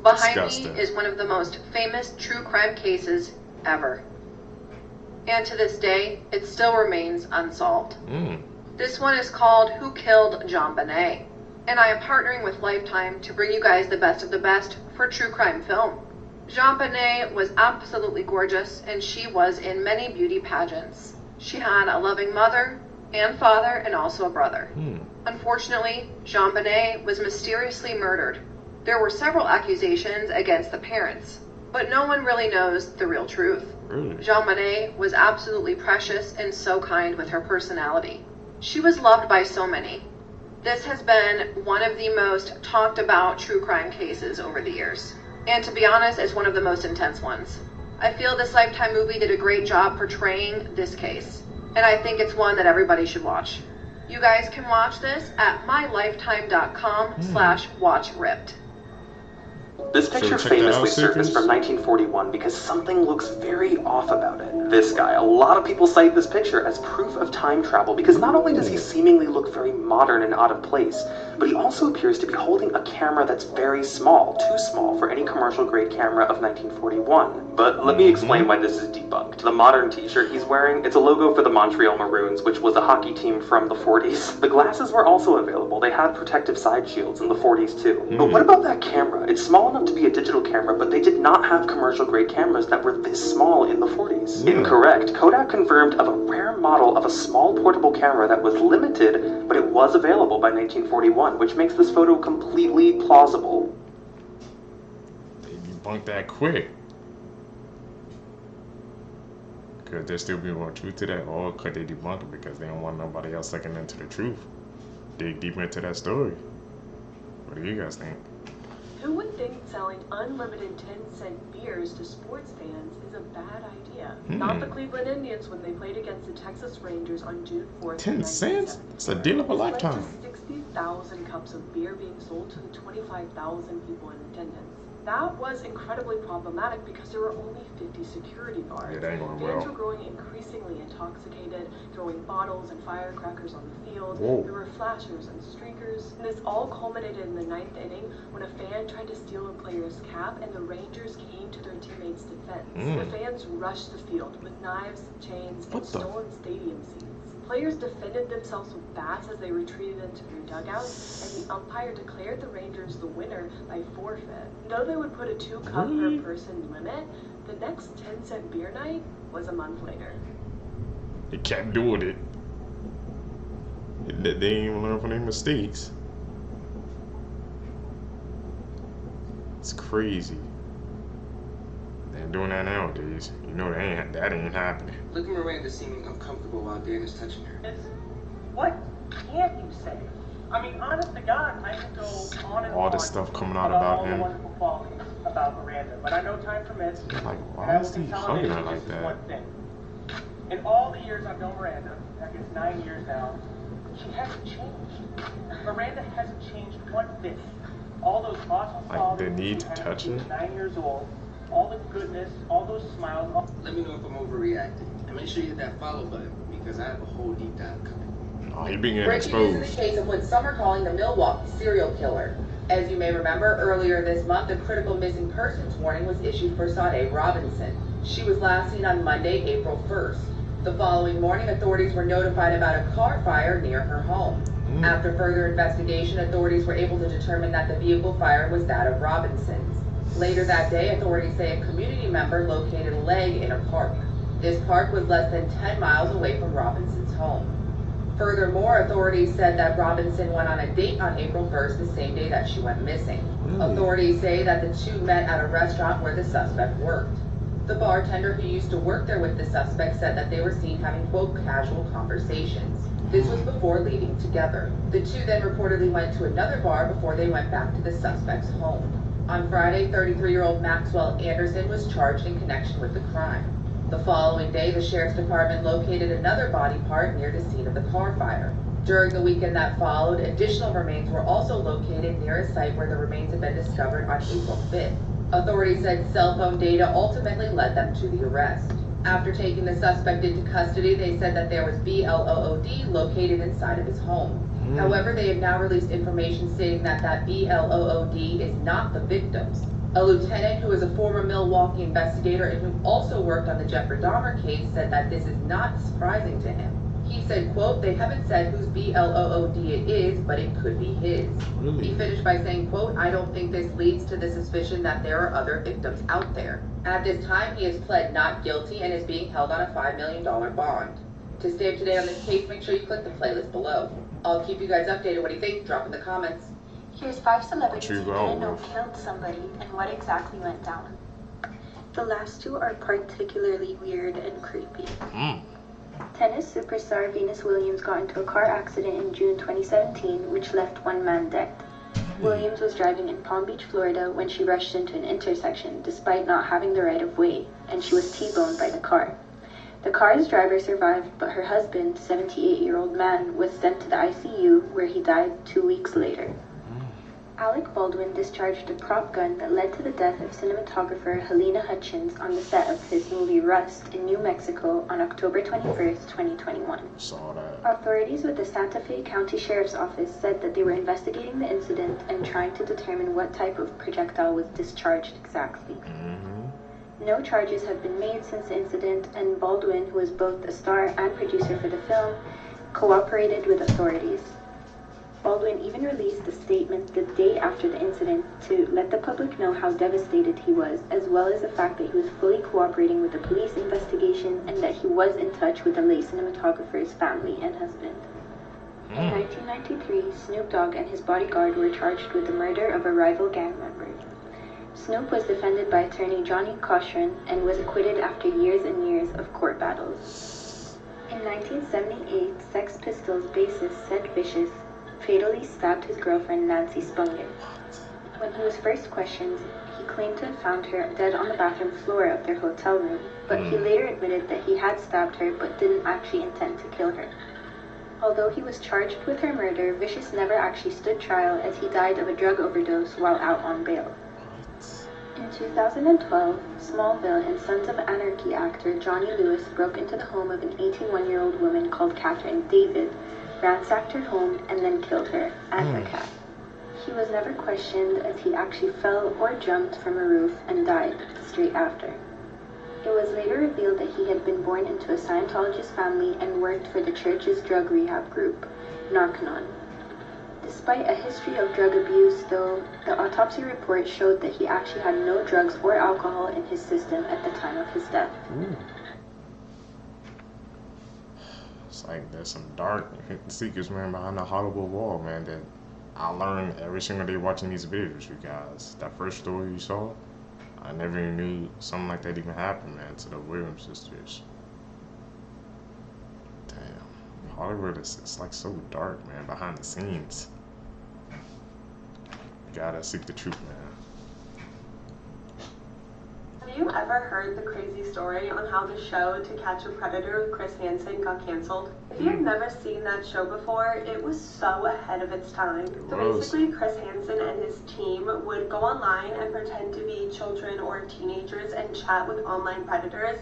Behind me is one of the most famous true crime cases ever. And to this day, it still remains unsolved. This one is called Who Killed JonBenét? And I am partnering with Lifetime to bring you guys the best of the best for true crime film. JonBenét was absolutely gorgeous, and she was in many beauty pageants. She had a loving mother and father, and also a brother. Unfortunately, JonBenét was mysteriously murdered. There were several accusations against the parents, but no one really knows the real truth. JonBenét was absolutely precious and so kind with her personality. She was loved by so many. This has been one of the most talked about true crime cases over the years. And to be honest, it's one of the most intense ones. I feel this Lifetime movie did a great job portraying this case. And I think it's one that everybody should watch. You guys can watch this at mylifetime.com/watchripped. This picture famously surfaced from 1941 because something looks very off about it. This guy, a lot of people cite this picture as proof of time travel because not only does he seemingly look very modern and out of place, but he also appears to be holding a camera that's very small, too small for any commercial grade camera of 1941. But let me explain why this is debunked. The modern t-shirt he's wearing, it's a logo for the Montreal Maroons, which was a hockey team from the 40s. The glasses were also available. They had protective side shields in the 40s too. But what about that camera? It's small enough to be a digital camera, but they did not have commercial grade cameras that were this small in the 40s. Incorrect. Kodak confirmed of a rare model of a small portable camera that was limited, but it was available by 1941, which makes this photo completely plausible. They debunked that quick. Could there still be more truth to that, or could they debunk it because they don't want nobody else looking into the truth? Dig deeper into that story. What do you guys think? Who would think selling unlimited 10-cent beers to sports fans is a bad idea? Not the Cleveland Indians when they played against the Texas Rangers on June 4th. 10 cents? It's a deal of a lifetime. 60,000 cups of beer being sold to the 25,000 people in attendance. That was incredibly problematic because there were only 50 security guards. Yeah, that ain't going Fans well. were growing increasingly intoxicated, throwing bottles and firecrackers on the field. Whoa. There were flashers and streakers. And this all culminated in the 9th inning when a fan tried to steal a player's cap and the Rangers came to their teammates' defense. The fans rushed the field with knives, chains, and stolen stadium seats. Players defended themselves with bats as they retreated into their dugouts, and the umpire declared the Rangers the winner by forfeit. Though they would put a 2-cup per person limit, the next 10-cent beer night was a month later. They kept doing it. They didn't even learn from their mistakes. It's crazy. They're doing that nowadays. You know that ain't happening. Look at Miranda seeming uncomfortable while Dan is touching her. What can't you say? I mean, honest to God, I could go on and All on this stuff coming out about all him. the wonderful qualities about Miranda, but I know time permits. Like, and why I will is he consolidate hugging her just like as that? one thing. In all the years I've known Miranda, I guess 9 years now, she hasn't changed. Miranda hasn't changed one bit. All those awesome Like, qualities the need she to had touch when she her? was 9 years old, all the goodness, all those smiles. Let me know if I'm overreacting. And make sure you hit that follow button because I have a whole deep dive coming. Oh, he been getting Breaking news in the exposed. case of what some are calling the Milwaukee serial killer. As you may remember, earlier this month, a critical missing persons warning was issued for Sade Robinson. She was last seen on Monday, April 1st. The following morning, authorities were notified about a car fire near her home. After further investigation, authorities were able to determine that the vehicle fire was that of Robinson's. Later that day, authorities say a community member located a leg in a park. This park was less than 10 miles away from Robinson's home. Furthermore, authorities said that Robinson went on a date on April 1st, the same day that she went missing. Authorities say that the two met at a restaurant where the suspect worked. The bartender who used to work there with the suspect said that they were seen having, quote, casual conversations. This was before leaving together. The two then reportedly went to another bar before they went back to the suspect's home. On Friday, 33-year-old Maxwell Anderson was charged in connection with the crime. The following day, the sheriff's department located another body part near the scene of the car fire. During the weekend that followed, additional remains were also located near a site where the remains had been discovered on April 5th. Authorities said cell phone data ultimately led them to the arrest. After taking the suspect into custody, they said that there was BLOOD located inside of his home. However, they have now released information stating that that BLOOD is not the victim's. A lieutenant who is a former Milwaukee investigator and who also worked on the Jeffrey Dahmer case said that this is not surprising to him. He said, quote, they haven't said whose BLOOD it is, but it could be his. He finished by saying, quote, I don't think this leads to the suspicion that there are other victims out there. At this time, he has pled not guilty and is being held on a $5 million bond. To stay up to date on this case, make sure you click the playlist below. I'll keep you guys updated. What do you think? Drop in the comments. Here's 5 celebrities who go didn't know killed somebody and what exactly went down. The last two are particularly weird and creepy. Tennis superstar Venus Williams got into a car accident in June 2017, which left one man dead. Williams was driving in Palm Beach, Florida, when she rushed into an intersection despite not having the right of way, and she was T-boned by the car. The car's driver survived, but her husband, 78-year-old man, was sent to the ICU, where he died 2 weeks later. Alec Baldwin discharged a prop gun that led to the death of cinematographer Helena Hutchins on the set of his movie Rust in New Mexico on October 21st, 2021. Saw that. Authorities with the Santa Fe County Sheriff's Office said that they were investigating the incident and trying to determine what type of projectile was discharged exactly. No charges have been made since the incident, and Baldwin, who is both a star and producer for the film, cooperated with authorities. Baldwin even released a statement the day after the incident to let the public know how devastated he was, as well as the fact that he was fully cooperating with the police investigation and that he was in touch with the late cinematographer's family and husband. In 1993, Snoop Dogg and his bodyguard were charged with the murder of a rival gang member. Snoop was defended by attorney Johnny Cochran and was acquitted after years and years of court battles. In 1978, Sex Pistols bassist Sid Vicious fatally stabbed his girlfriend Nancy Spungen. When he was first questioned, he claimed to have found her dead on the bathroom floor of their hotel room, but he later admitted that he had stabbed her but didn't actually intend to kill her. Although he was charged with her murder, Vicious never actually stood trial as he died of a drug overdose while out on bail. In 2012, Smallville and Sons of Anarchy actor Johnny Lewis broke into the home of an 81-year-old woman called Catherine David, ransacked her home, and then killed her and her cat. He was never questioned as he actually fell or jumped from a roof and died straight after. It was later revealed that he had been born into a Scientologist family and worked for the church's drug rehab group, Narconon. Despite a history of drug abuse, though, the autopsy report showed that he actually had no drugs or alcohol in his system at the time of his death. It's like there's some dark secrets, man, behind the Hollywood wall, man, that I learned every single day watching these videos, you guys. That first story you saw, I never even knew something like that even happened, man, to the Williams sisters. Damn. Hollywood is it's like so dark, man, behind the scenes. You gotta seek the truth, man. Have you ever heard the crazy story on how the show To Catch a Predator with Chris Hansen got canceled? If you've never seen that show before, it was so ahead of its time. So basically, Chris Hansen and his team would go online and pretend to be children or teenagers and chat with online predators,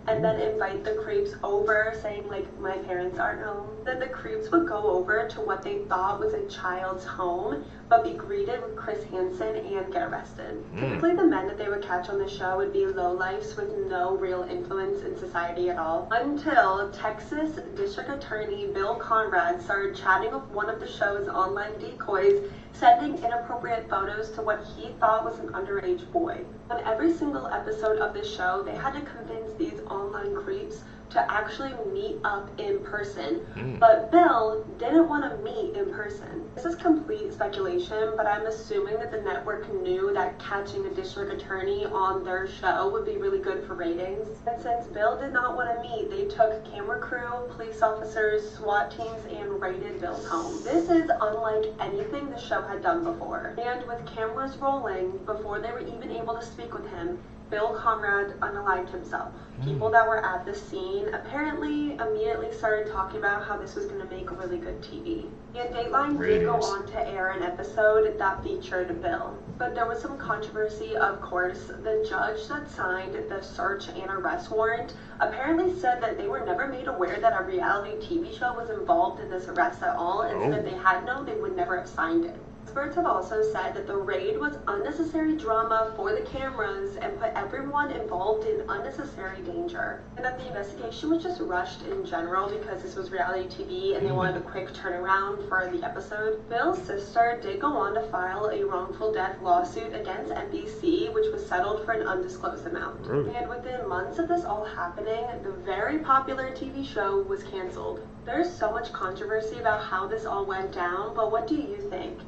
and then invite the creeps over, saying like, my parents aren't home. Then the creeps would go over to what they thought was a child's home, but be greeted with Chris Hansen and get arrested. Typically the men that they would catch on the show would be lowlifes with no real influence in society at all. Until Texas District Attorney Bill Conrad started chatting with one of the show's online decoys, sending inappropriate photos to what he thought was an underage boy. On every single episode of the show, they had to convince these online creeps to actually meet up in person. But Bill didn't want to meet in person. This is complete speculation, but I'm assuming that the network knew that catching a district attorney on their show would be really good for ratings. And since Bill did not want to meet, they took camera crew, police officers, SWAT teams, and raided Bill's home. This is unlike anything the show had done before. And with cameras rolling, before they were even able to speak with him, Bill Conrad unalived himself. People that were at the scene apparently immediately started talking about how this was going to make really good TV. And Dateline did go on to air an episode that featured Bill. But there was some controversy, of course. The judge that signed the search and arrest warrant apparently said that they were never made aware that a reality TV show was involved in this arrest at all, and said if they had known, they would never have signed it. Experts have also said that the raid was unnecessary drama for the cameras and put everyone involved in unnecessary danger, and that the investigation was just rushed in general because this was reality TV and they wanted a quick turnaround for the episode. Bill's sister did go on to file a wrongful death lawsuit against NBC, which was settled for an undisclosed amount. And within months of this all happening, the very popular TV show was canceled. There's so much controversy about how this all went down, but what do you think?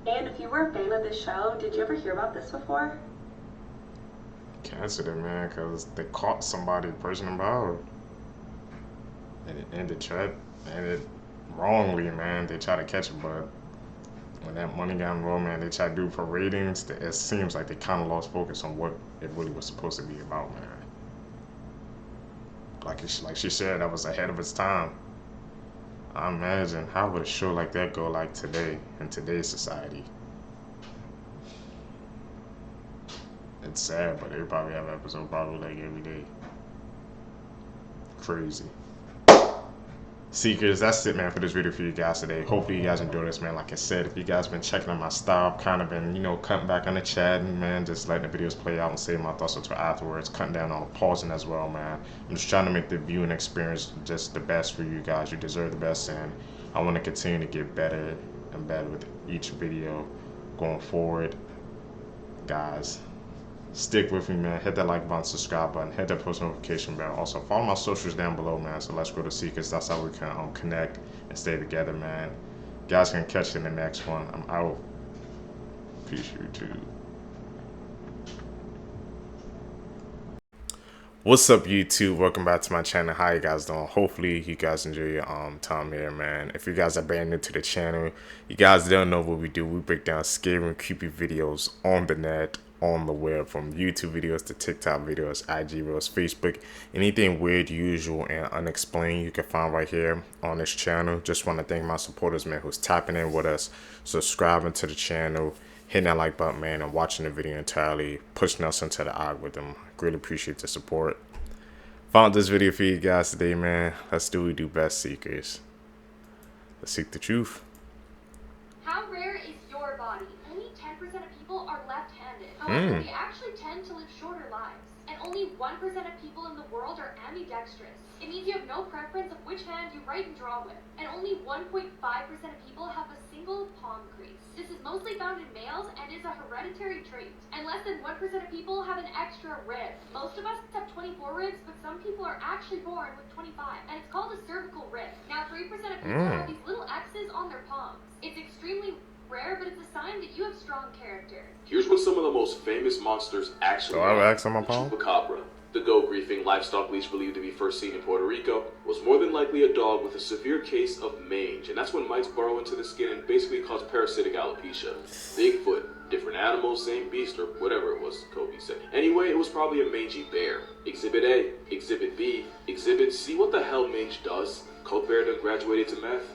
And if you were a fan of this show, did you ever hear about this before? Canceled it, man, because they caught somebody pushing them out. And they tried, and it wrongly, man. They try to catch it, but when that money got involved, man, they try to do it for ratings. It seems like they kind of lost focus on what it really was supposed to be about, man. Like she said, that was ahead of its time. I imagine how would a show like that go like today in today's society? It's sad, but they probably have an episode probably like every day. Crazy. Seekers, that's it, man, for this video for you guys today. Hopefully you guys enjoy this, man. Like I said, if you guys been checking out my style, kind of been, you know, cutting back on the chatting, man, just letting the videos play out and saying my thoughts until afterwards, cutting down on the pausing as well, man. I'm just trying to make the viewing experience just the best for you guys. You deserve the best, and I want to continue to get better and better with each video going forward. Guys, stick with me, man. Hit that like button, subscribe button, hit that post notification bell. Also follow my socials down below, man. So let's go to Seekers. That's how we can connect and stay together, man. Guys can catch you in the next one. I'm out. Peace, YouTube. What's up, YouTube? Welcome back to my channel. How you guys doing? Hopefully you guys enjoy your time here, man. If you guys are brand new to the channel, you guys don't know what we do. We break down scary and creepy videos on the net, on the web, from YouTube videos to TikTok videos, IG reels, Facebook, anything weird, usual, and unexplained you can find right here on this channel. Just want to thank my supporters, man, who's tapping in with us, subscribing to the channel, hitting that like button, man, and watching the video entirely, pushing us into the algorithm. Really appreciate the support. Found this video for you guys today, man. Let's do what we do best, Seekers. Let's seek the truth. How rare is your body? Only 10% of people are left-handed. However, we actually tend to live shorter lives. And only 1% of people in the world are ambidextrous. It means you have no preference of which hand you write and draw with. And only 1.5% of people have a single palm crease. This is mostly found in males and is a hereditary trait. And less than 1% of people have an extra rib. Most of us have 24 ribs, but some people are actually born with 25. And it's called a cervical rib. Now 3% of people have these little X's on their palms. It's extremely rare, but it's a sign that you have strong character. Here's what some of the most famous monsters actually are. I have X on my palm? Chupacabra. The goat-griefing livestock leech believed to be first seen in Puerto Rico was more than likely a dog with a severe case of mange, and that's when mites burrow into the skin and basically cause parasitic alopecia. Bigfoot, different animals, same beast, or whatever it was Kobe said. Anyway, it was probably a mangy bear. Exhibit A, Exhibit B, Exhibit C. What the hell mange does? Coke bear done graduated to meth?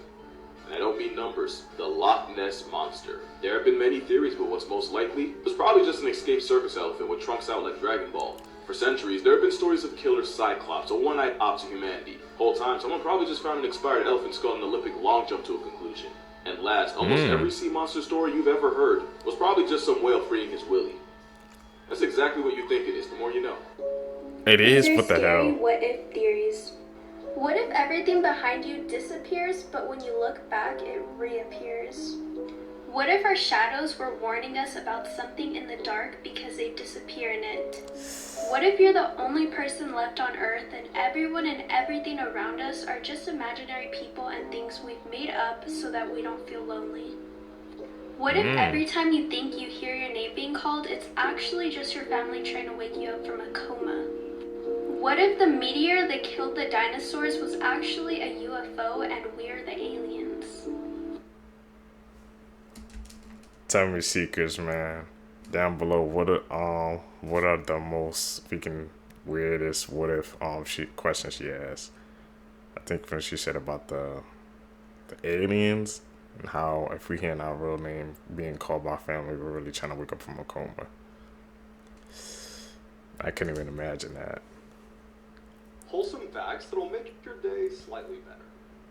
And I don't mean numbers. The Loch Ness Monster. There have been many theories, but what's most likely was probably just an escaped circus elephant with trunks out like Dragon Ball. For centuries, there have been stories of killer Cyclops, a one-eyed op to humanity. Whole time, someone probably just found an expired elephant skull in an Olympic long jump to a conclusion. And last, almost every sea monster story you've ever heard was probably just some whale freeing his willy. That's exactly what you think it is, the more you know. It is, what the hell? What if theories. What if everything behind you disappears, but when you look back, it reappears? What if our shadows were warning us about something in the dark because they disappear in it? What if you're the only person left on Earth and everyone and everything around us are just imaginary people and things we've made up so that we don't feel lonely? What if every time you think you hear your name being called, it's actually just your family trying to wake you up from a coma? What if the meteor that killed the dinosaurs was actually a UFO and we're the aliens? Tell me, Seekers, man, down below, what are the most freaking weirdest what if questions she asked? I think when she said about the aliens and how if we hear our real name being called by family, we're really trying to wake up from a coma. I couldn't even imagine that. Wholesome facts that'll make your day slightly better.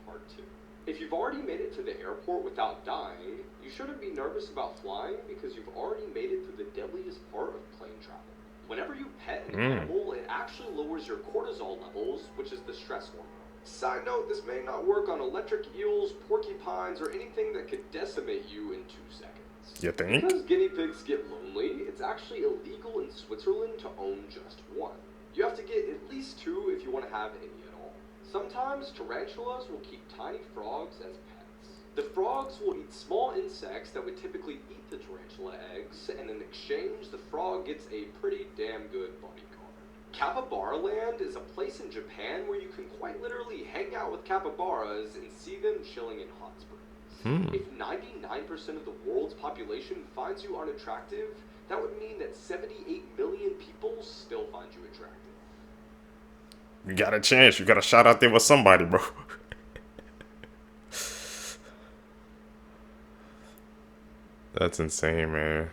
Part 2. If you've already made it to the airport without dying, you shouldn't be nervous about flying because you've already made it through the deadliest part of plane travel. Whenever you pet an animal, it actually lowers your cortisol levels, which is the stress hormone. Side note, this may not work on electric eels, porcupines, or anything that could decimate you in 2 seconds. You think? Because guinea pigs get lonely, it's actually illegal in Switzerland to own just one. You have to get at least 2 if you want to have any at all. Sometimes tarantulas will keep tiny frogs as pets. The frogs will eat small insects that would typically eat the tarantula eggs, and in exchange, the frog gets a pretty damn good bodyguard. Capybara Land is a place in Japan where you can quite literally hang out with capybaras and see them chilling in hot springs. If 99% of the world's population finds you unattractive, that would mean that 78 million people still find you attractive. You got a chance. You got a shot out there with somebody, bro. That's insane, man.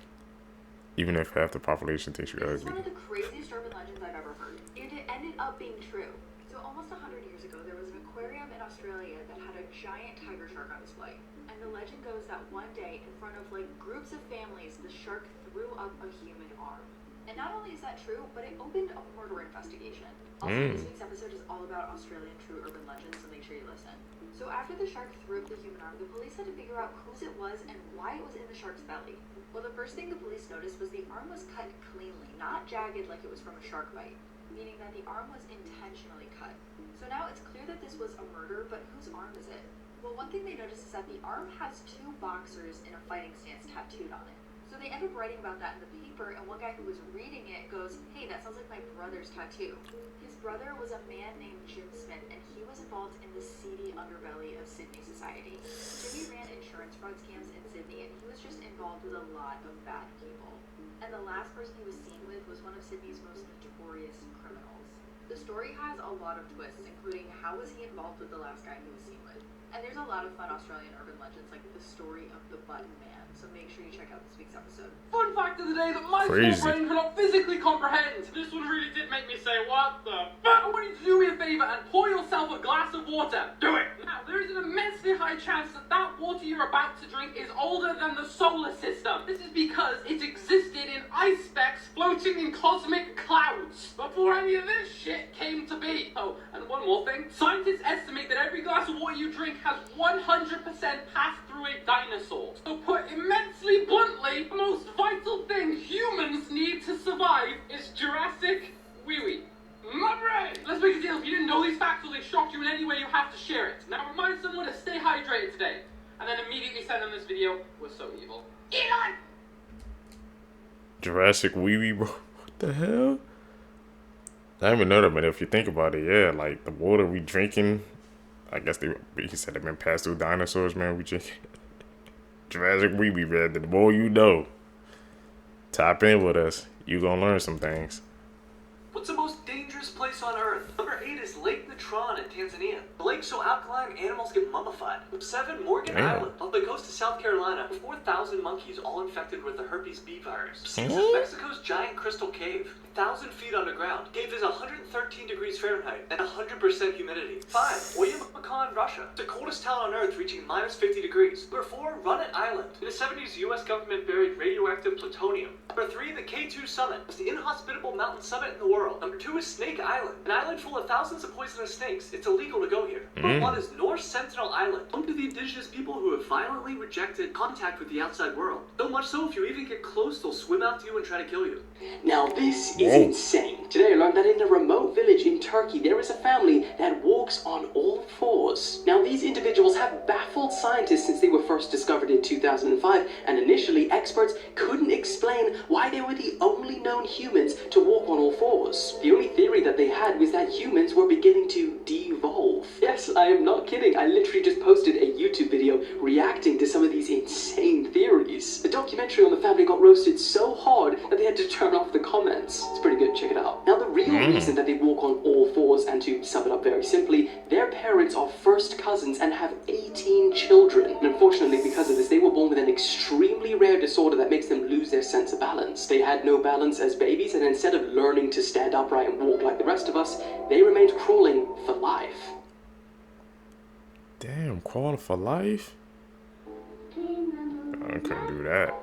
Even if half the population thinks you're ugly. It's one of the craziest urban legends I've ever heard. And it ended up being true. So almost 100 years ago, there was an aquarium in Australia that had a giant tiger shark on display. And the legend goes that one day, in front of like groups of families, the shark threw up a human arm. And not only is that true, but it opened a murder investigation. Also, this week's episode is all about Australian true urban legends, so make sure you listen. So after the shark threw up the human arm, the police had to figure out whose it was and why it was in the shark's belly. Well, the first thing the police noticed was the arm was cut cleanly, not jagged like it was from a shark bite, meaning that the arm was intentionally cut. So now it's clear that this was a murder, but whose arm is it? Well, one thing they noticed is that the arm has two boxers in a fighting stance tattooed on it. So they end up writing about that in the paper, and one guy who was reading it goes, "Hey, that sounds like my brother's tattoo." His brother was a man named Jim Smith, and he was involved in the seedy underbelly of Sydney society. Jimmy ran insurance fraud scams in Sydney, and he was just involved with a lot of bad people. And the last person he was seen with was one of Sydney's most notorious criminals. The story has a lot of twists, including how was he involved with the last guy he was seen with. And there's a lot of fun Australian urban legends, like the story of the Button Man, so make sure you check out this week's episode. Fun fact of the day that my small brain cannot physically comprehend. This one really did make me say, what the fuck? I want you to do me a favor and pour yourself a glass of water. Do it! Now, there is an immensely high chance that that water you're about to drink is older than the solar system. This is because it existed in ice specks floating in cosmic clouds before any of this shit came to be. Oh, and one more thing. Scientists estimate that every glass of water you drink has 100% passed through a dinosaur. So put immensely bluntly, the most vital thing humans need to survive is Jurassic wee-wee. My brain! Let's make a deal. If you didn't know these facts or they shocked you in any way, you have to share it. Now remind someone to stay hydrated today. And then immediately send them this video. We're so evil. Elon! Jurassic wee-wee, bro. What the hell? I haven't know that, but if you think about it, yeah, like the water we drinking, I guess he said they've been passed through dinosaurs, man. We drink Jurassic wee-wee, man. The more you know. Tap in with us. You gonna learn some things. What's the most dangerous place on Earth? Number 8 is Lake Natron in Tanzania. The lake's so alkaline, animals get mummified. 7, Morgan Island, off the coast of South Carolina. 4,000 monkeys all infected with the herpes B virus. 6 is Mexico's giant crystal cave. 1,000 feet underground. Cave is 113 degrees Fahrenheit and 100% humidity. 5, Oymyakon, Russia. The coldest town on Earth, reaching minus 50 degrees. Number 4, Runnet Island. In the 70s, U.S. government buried radioactive plutonium. Number 3, the K2 Summit. It's the inhospitable mountain summit in the world. Number 2 is Snake Island, an island full of thousands of poisonous snakes. It's illegal to go here. Number 1 is North Sentinel Island, home to the indigenous people who have violently rejected contact with the outside world. So much so, if you even get close, they'll swim out to you and try to kill you. Now this is insane. Today I learned that in a remote village in Turkey, there is a family that walks on all fours. Now these individuals have baffled scientists since they were first discovered in 2005, and initially experts couldn't explain why they were the only known humans to walk on all fours. The only theory that they had was that humans were beginning to devolve. Yes, I am not kidding. I literally just posted a YouTube video reacting to some of these insane theories. The documentary on the family got roasted so hard that they had to turn off the comments. It's pretty good, check it out. Now the real reason that they walk on all fours, and to sum it up very simply, their parents are first cousins and have 18 children. And unfortunately, because of this, they were born with an extremely rare disorder that makes them lose their sense of balance. They had no balance as babies, and instead of learning to stand upright and walk like the rest of us, they remained crawling for life. Damn, crawling for life? I couldn't do that.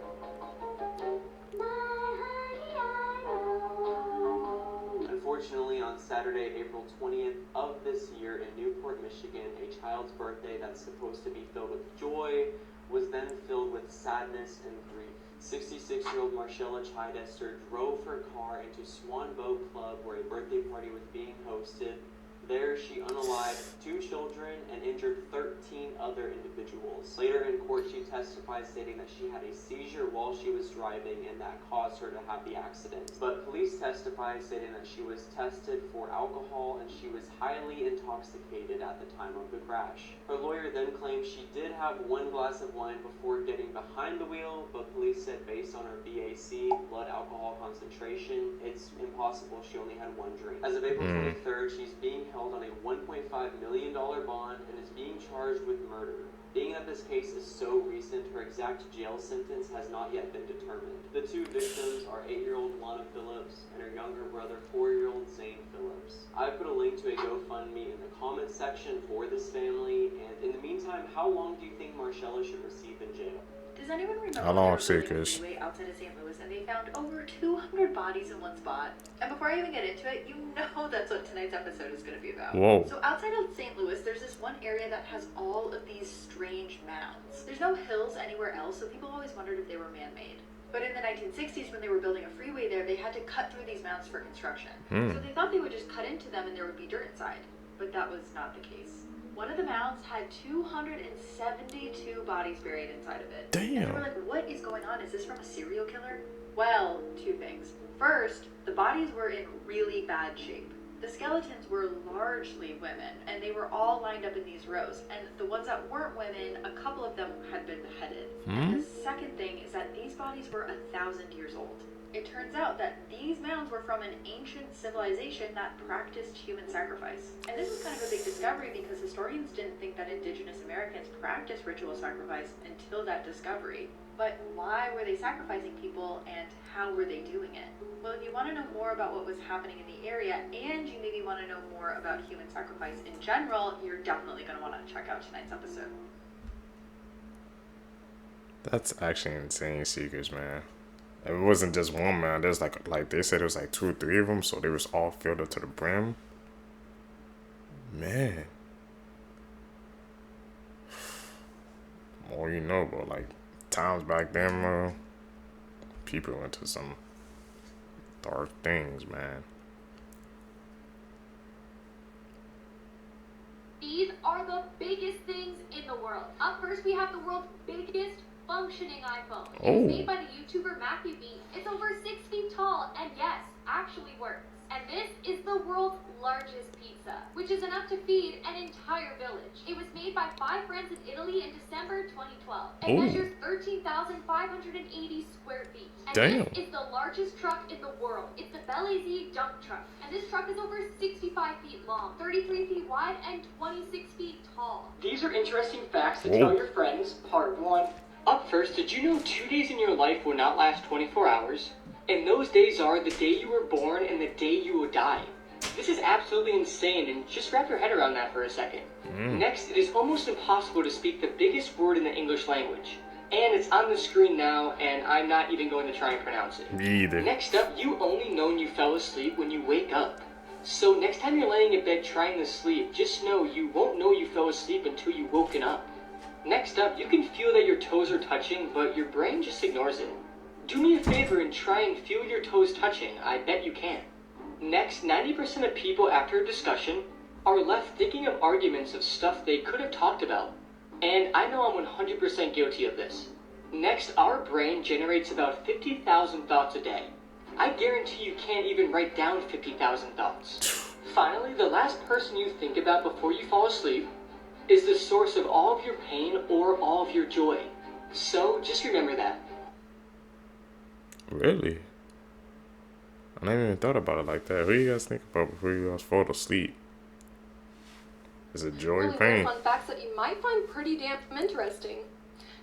Unfortunately, on Saturday, April 20th of this year in Newport, Michigan, a child's birthday that's supposed to be filled with joy was then filled with sadness and grief. 66-year-old Marcella Chidester drove her car into Swan Boat Club where a birthday party was being hosted. There, she unalived 2 children and injured 13 other individuals. Later in court, she testified stating that she had a seizure while she was driving and that caused her to have the accident. But police testified stating that she was tested for alcohol and she was highly intoxicated at the time of the crash. Her lawyer then claimed she did have 1 glass of wine before getting behind the wheel, but police said based on her BAC, blood alcohol concentration, it's impossible she only had 1 drink. As of April 23rd, she's being held on a $1.5 million bond and is being charged with murder. Being that this case is so recent, her exact jail sentence has not yet been determined. The 2 victims are 8-year-old Lana Phillips and her younger brother, 4-year-old Zane Phillips. I put a link to a GoFundMe in the comments section for this family, and in the meantime, how long do you think Marcella should receive in jail? Does anyone remember How long, when they were building a Seekers? freeway outside of St. Louis and they found over 200 bodies in one spot? And before I even get into it, you know that's what tonight's episode is going to be about. Whoa. So outside of St. Louis, there's this one area that has all of these strange mounds. There's no hills anywhere else, so people always wondered if they were man-made. But in the 1960s, when they were building a freeway there, they had to cut through these mounds for construction. So they thought they would just cut into them and there would be dirt inside. But that was not the case. One of the mounds had 272 bodies buried inside of it. Damn. And they were like, what is going on? Is this from a serial killer? Well, 2 things. First, the bodies were in really bad shape. The skeletons were largely women, and they were all lined up in these rows. And the ones that weren't women, a couple of them had been beheaded. And the second thing is that these bodies were 1,000 years old. It turns out that these mounds were from an ancient civilization that practiced human sacrifice. And this was kind of a big discovery because historians didn't think that indigenous Americans practiced ritual sacrifice until that discovery. But why were they sacrificing people and how were they doing it? Well, if you want to know more about what was happening in the area and you maybe want to know more about human sacrifice in general, you're definitely going to want to check out tonight's episode. That's actually insane, Seekers, man. It wasn't just one, man. There's like they said it was like 2 or 3 of them, so they was all filled up to the brim. Man. More you know, bro. Like, times back then, bro, people went to some dark things, man. These are the biggest things in the world. Up first, we have the world's biggest functioning iPhone. It's made by the YouTuber Matthew B. It's over 6 feet tall, and yes, actually works. And this is the world's largest pizza, which is enough to feed an entire village. It was made by 5 friends in Italy in December 2012. It measures 13,580 square feet. And this is the largest truck in the world. It's the Bellezzi dump truck. And this truck is over 65 feet long, 33 feet wide, and 26 feet tall. These are interesting facts to tell your friends. Part 1. Up first, did you know 2 days in your life will not last 24 hours? And those days are the day you were born and the day you will die. This is absolutely insane, and just wrap your head around that for a second. Next, it is almost impossible to speak the biggest word in the English language. And it's on the screen now, and I'm not even going to try and pronounce it. Me either. Next up, you only know you fell asleep when you wake up. So next time you're laying in bed trying to sleep, just know you won't know you fell asleep until you've woken up. Next up, you can feel that your toes are touching, but your brain just ignores it. Do me a favor and try and feel your toes touching. I bet you can. Next, 90% of people after a discussion are left thinking of arguments of stuff they could have talked about. And I know I'm 100% guilty of this. Next, our brain generates about 50,000 thoughts a day. I guarantee you can't even write down 50,000 thoughts. Finally, the last person you think about before you fall asleep is the source of all of your pain or all of your joy. So just remember that. Really? I never even thought about it like that. Who you guys think about before you guys fall asleep? Is it joy or pain? Fun facts that you might find pretty damn interesting.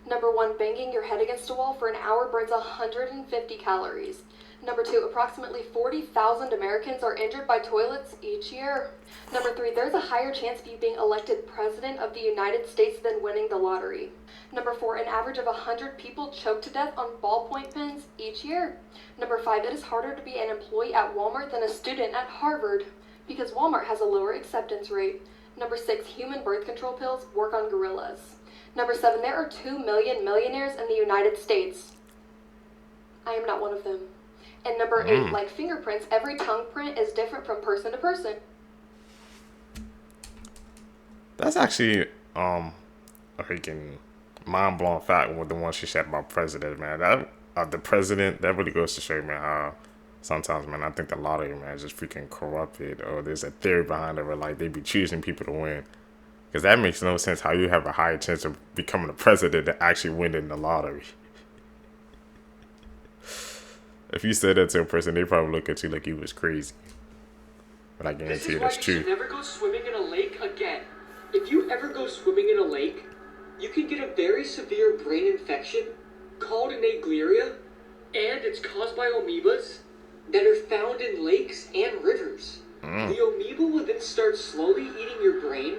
Number 1, banging your head against a wall for an hour burns 150 calories. Number 2, approximately 40,000 Americans are injured by toilets each year. Number 3, there's a higher chance of you being elected president of the United States than winning the lottery. Number 4, an average of 100 people choke to death on ballpoint pens each year. Number 5, it is harder to be an employee at Walmart than a student at Harvard because Walmart has a lower acceptance rate. Number 6, human birth control pills work on gorillas. Number 7, there are 2 million millionaires in the United States. I am not one of them. And number 8, like fingerprints, every tongue print is different from person to person. That's actually a freaking mind blowing fact with the one she said about president, man. That the president, that really goes to show you, man, how sometimes, man, I think the lottery, man, is just freaking corrupted, or there's a theory behind it where like they be choosing people to win. Because that makes no sense how you have a higher chance of becoming a president than actually winning the lottery. If you said that to a person, they probably look at you like you was crazy. But I guarantee you that's true. This is why you should never go swimming in a lake again. If you ever go swimming in a lake, you can get a very severe brain infection called an agleria, and it's caused by amoebas that are found in lakes and rivers. The amoeba will then start slowly eating your brain,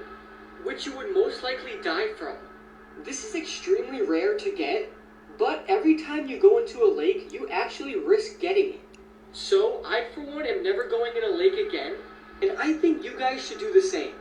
which you would most likely die from. This is extremely rare to get, but every time you go into a lake, you actually risk getting it. So, I for one am never going in a lake again, and I think you guys should do the same.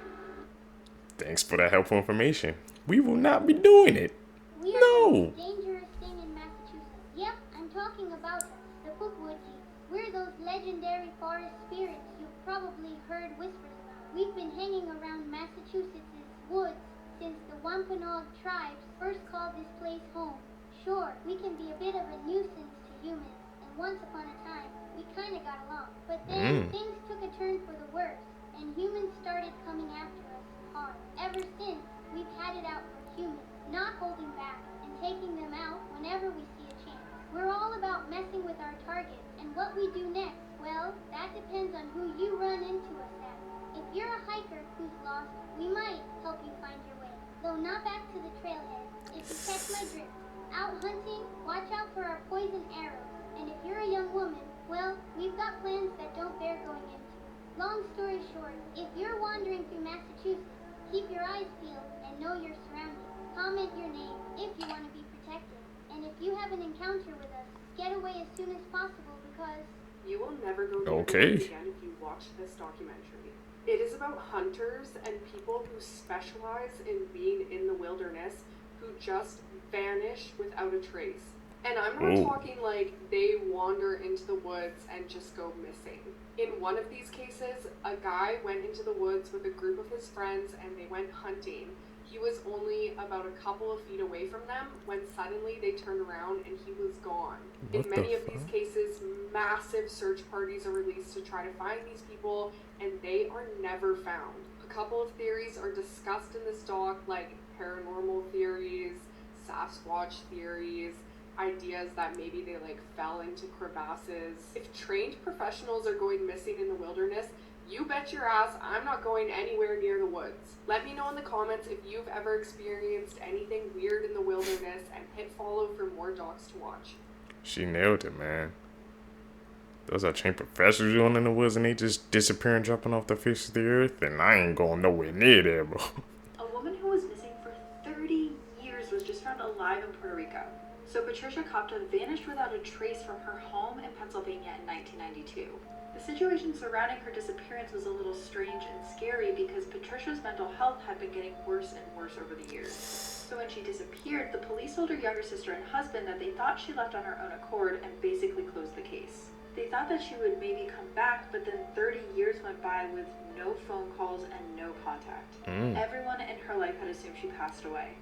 Thanks for that helpful information. We will not be doing it. No. Dangerous thing in Massachusetts. Yep, I'm talking about the Pukwoodsies. We're those legendary forest spirits you've probably heard whispers about. We've been hanging around Massachusetts' woods since the Wampanoag tribes first called this place home. Sure, we can be a bit of a nuisance to humans, and once upon a time, we kinda got along. But then things took a turn for the worse, and humans started coming after us hard. Ever since, we've had it out for humans, not holding back, and taking them out whenever we see a chance. We're all about messing with our targets, and what we do next, well, that depends on who you run into us at. If you're a hiker who's lost, we might help you find your way, though not back to the trailhead, if you catch my drift. Out hunting, watch out for our poison arrows, and if you're a young woman, well, we've got plans that don't bear going into. Long story short, if you're wandering through Massachusetts, keep your eyes peeled and know your surroundings. Comment your name if you want to be protected, and if you have an encounter with us, get away as soon as possible because you will never go near the woods again if you watch this documentary. It is about hunters and people who specialize in being in the wilderness who just vanish without a trace. And I'm not talking like they wander into the woods and just go missing. In one of these cases, a guy went into the woods with a group of his friends and they went hunting. He was only about a couple of feet away from them when suddenly they turned around and he was gone. In many of these cases, massive search parties are released to try to find these people and they are never found. A couple of theories are discussed in this doc, like paranormal theories, Sasquatch theories, ideas that maybe they like fell into crevasses. If trained professionals are going missing in the wilderness, you bet your ass I'm not going anywhere near the woods. Let me know in the comments if you've ever experienced anything weird in the wilderness, and hit follow for more docs to watch. She nailed it, man. Those are trained professionals going in the woods and they just disappearing, dropping off the face of the earth, and I ain't going nowhere near there, bro. A woman who was missing for 30 years was just found alive in Puerto Rico. So Patricia Copta vanished without a trace from her home in Pennsylvania in 1992. The situation surrounding her disappearance was a little strange and scary because Patricia's mental health had been getting worse and worse over the years. So when she disappeared, the police told her younger sister and husband that they thought she left on her own accord and basically closed the case. They thought that she would maybe come back, but then 30 years went by with no phone calls and no contact. Everyone in her life had assumed she passed away.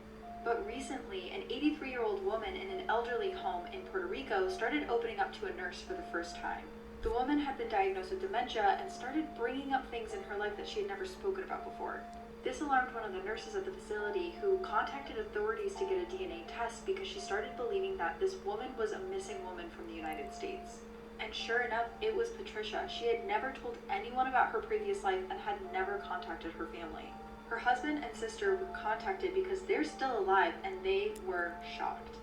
But recently, an 83-year-old woman in an elderly home in Puerto Rico started opening up to a nurse for the first time. The woman had been diagnosed with dementia and started bringing up things in her life that she had never spoken about before. This alarmed one of the nurses at the facility, who contacted authorities to get a DNA test because she started believing that this woman was a missing woman from the United States. And sure enough, it was Patricia. She had never told anyone about her previous life and had never contacted her family. Her husband and sister were contacted because they're still alive and they were shocked.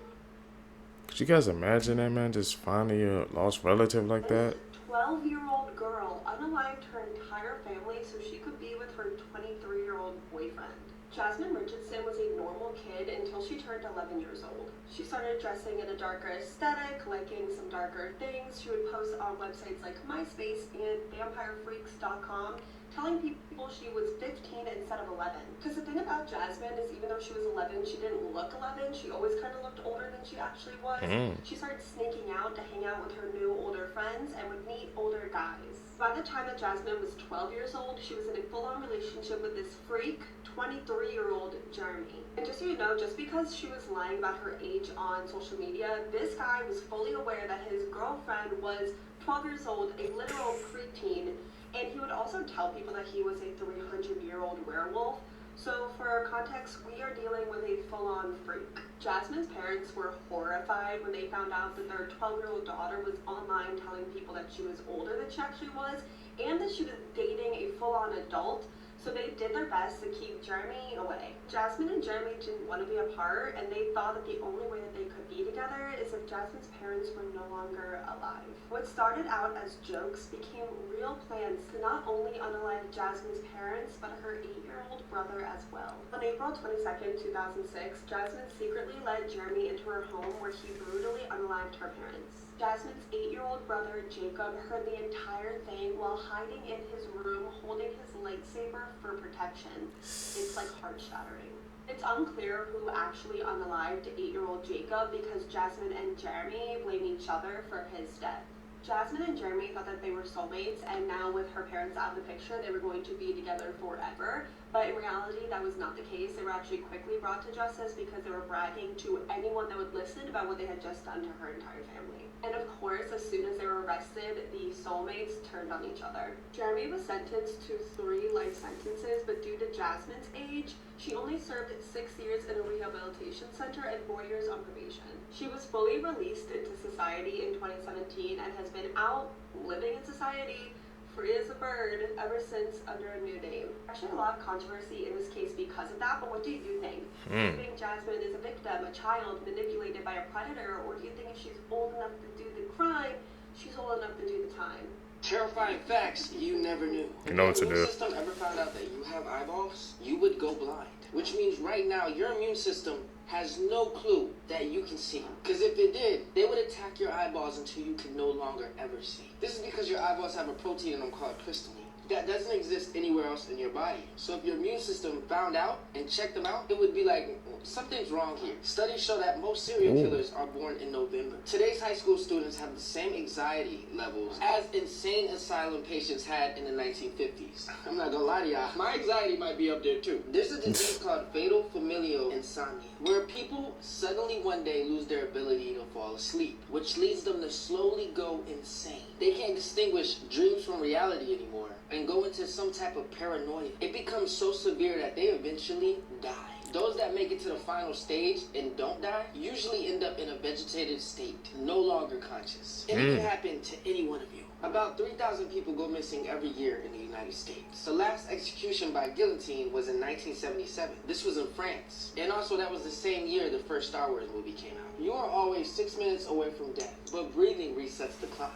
Could you guys imagine that, man? Just finding a lost relative like that? 12-year-old girl unalived her entire family so she could be with her 23-year-old boyfriend. Jasmine Richardson was a normal kid until she turned 11 years old. She started dressing in a darker aesthetic, liking some darker things. She would post on websites like MySpace and VampireFreaks.com, telling people she was 15 instead of 11. Because the thing about Jasmine is even though she was 11, she didn't look 11. She always kind of looked older than she actually was. She started sneaking out to hang out with her new older friends and would meet older guys. By the time that Jasmine was 12 years old, she was in a full-on relationship with this freak, 23-year-old Jeremy. And just so you know, just because she was lying about her age on social media, this guy was fully aware that his girlfriend was 12 years old, a literal preteen, and he would also tell people that he was a 300-year-old werewolf. So for context, we are dealing with a full-on freak. Jasmine's parents were horrified when they found out that their 12-year-old daughter was online telling people that she was older than she actually was, and that she was dating a full-on adult. So they did their best to keep Jeremy away. Jasmine and Jeremy didn't want to be apart, and they thought that the only way that they could be together is if Jasmine's parents were no longer alive. What started out as jokes became real plans to not only unalive Jasmine's parents, but her 8-year-old brother as well. On April 22nd, 2006, Jasmine secretly led Jeremy into her home where he brutally unalived her parents. Jasmine's 8-year-old brother, Jacob, heard the entire thing while hiding in his room holding his lightsaber for protection. It's like heart-shattering. It's unclear who actually unalived 8-year-old Jacob because Jasmine and Jeremy blame each other for his death. Jasmine and Jeremy thought that they were soulmates, and now with her parents out of the picture, they were going to be together forever. But in reality, that was not the case. They were actually quickly brought to justice because they were bragging to anyone that would listen about what they had just done to her entire family. And of course, as soon as they were arrested, the soulmates turned on each other. Jeremy was sentenced to 3 life sentences, but due to Jasmine's age, she only served 6 years in a rehabilitation center and 4 years on probation. She was fully released into society in 2017 and has been out living in society, free as a bird, ever since under a new name. Actually, a lot of controversy in this case because of that, but what do you think? Do you think Jasmine is a victim, a child manipulated by a predator, or do you think if she's old enough to do the crime, she's old enough to do the time? Terrifying facts you never knew. You know what to If your do. immune system ever found out that you have eyeballs, you would go blind. Which means right now your immune system has no clue that you can see. Because if it did, they would attack your eyeballs until you can no longer ever see. This is because your eyeballs have a protein in them called crystalline that doesn't exist anywhere else in your body. So if your immune system found out and checked them out, it would be like, something's wrong here. Studies show that most serial killers are born in November. Today's high school students have the same anxiety levels as insane asylum patients had in the 1950s. I'm not gonna lie to y'all, my anxiety might be up there too. There's a disease called fatal familial insomnia, where people suddenly one day lose their ability to fall asleep, which leads them to slowly go insane. They can't distinguish dreams from reality anymore and go into some type of paranoia. It becomes so severe that they eventually die. Those that make it to the final stage and don't die usually end up in a vegetative state, no longer conscious. And it can happen to any one of you. About 3,000 people go missing every year in the United States. The last execution by guillotine was in 1977. This was in France. And also that was the same year the first Star Wars movie came out. You are always 6 minutes away from death, but breathing resets the clock.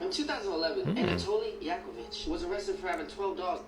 In 2011, Anatoly Yakovlevich was arrested for having 12 dolls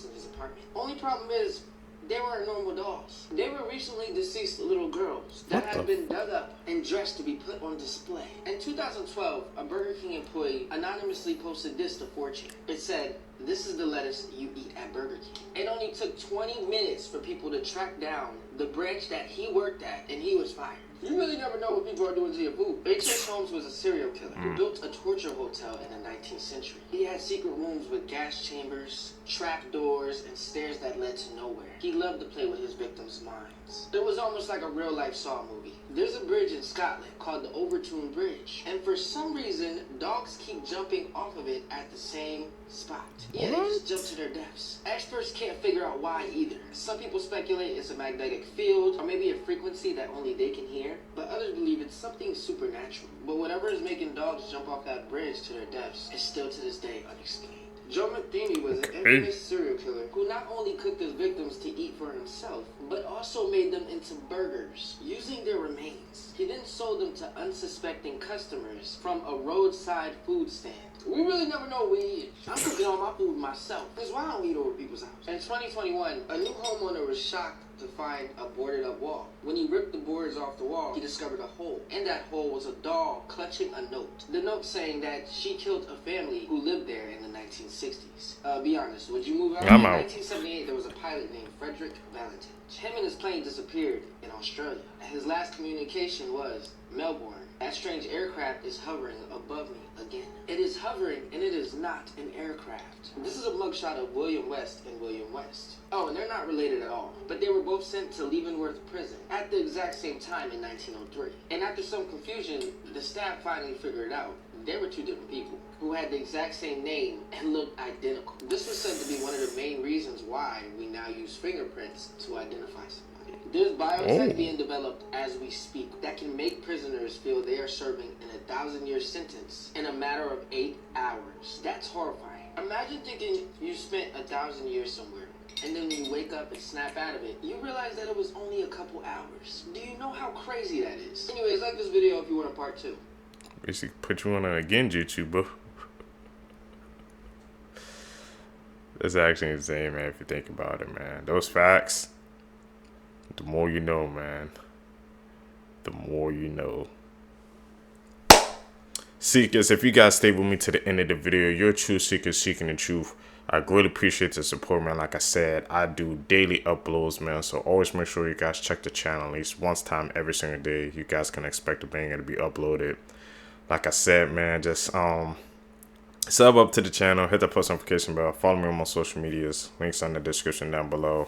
in his apartment. Only problem is, they weren't normal dolls. They were recently deceased little girls that had been dug up and dressed to be put on display. In 2012, a Burger King employee anonymously posted this to 4chan. It said, "This is the lettuce you eat at Burger King." It only took 20 minutes for people to track down the branch that he worked at, and he was fired. You really never know what people are doing to your food. H.H. Holmes was a serial killer who built a torture hotel in the 19th century. He had secret rooms with gas chambers, trap doors, and stairs that led to nowhere. He loved to play with his victims' minds. It was almost like a real-life Saw movie. There's a bridge in Scotland called the Overtoun Bridge, and for some reason, dogs keep jumping off of it at the same spot. Yeah, they just jump to their deaths. Experts can't figure out why either. Some people speculate it's a magnetic field, or maybe a frequency that only they can hear, but others believe it's something supernatural. But whatever is making dogs jump off that bridge to their deaths is still to this day unexplained. Joe Matheny was an infamous serial killer who not only cooked his victims to eat for himself, but also made them into burgers using their remains. He then sold them to unsuspecting customers from a roadside food stand. We really never know what we eat. I'm cooking all my food myself. That's why I don't eat over people's house. In 2021, a new homeowner was shocked to find a boarded up wall. When he ripped the boards off the wall, he discovered a hole. In that hole was a doll clutching a note. The note saying that she killed a family who lived there in the 1960s. Be honest, would you move out? I'm in out. 1978, there was a pilot named Frederick Valentin. Him and his plane disappeared in Australia. His last communication was, Melbourne, that strange aircraft is hovering above me again. It is hovering, and it is not an aircraft. This is a mugshot of William West and William West. Oh, and they're not related at all, but they were both sent to Leavenworth Prison at the exact same time in 1903. And after some confusion, the staff finally figured it out. They were two different people who had the exact same name and looked identical. This was said to be one of the main reasons why we now use fingerprints to identify somebody. There's biotech being developed as we speak that can make prisoners feel they are serving an 1,000-year sentence in a matter of 8 hours. That's horrifying. Imagine thinking you spent 1,000 years somewhere, and then when you wake up and snap out of it, you realize that it was only a couple hours. Do you know how crazy that is? Anyways, like this video if you want a part 2. Basically put you on it again, YouTuber. That's actually insane, man, if you think about it, man. Those facts, the more you know, man. The more you know. Seekers, if you guys stay with me to the end of the video, you're true seekers seeking the truth. I greatly appreciate the support, man. Like I said, I do daily uploads, man. So always make sure you guys check the channel at least once time every single day. You guys can expect the banger to be uploaded. Like I said, man, just sub up to the channel, hit the post notification bell, follow me on my social medias. Links in the description down below.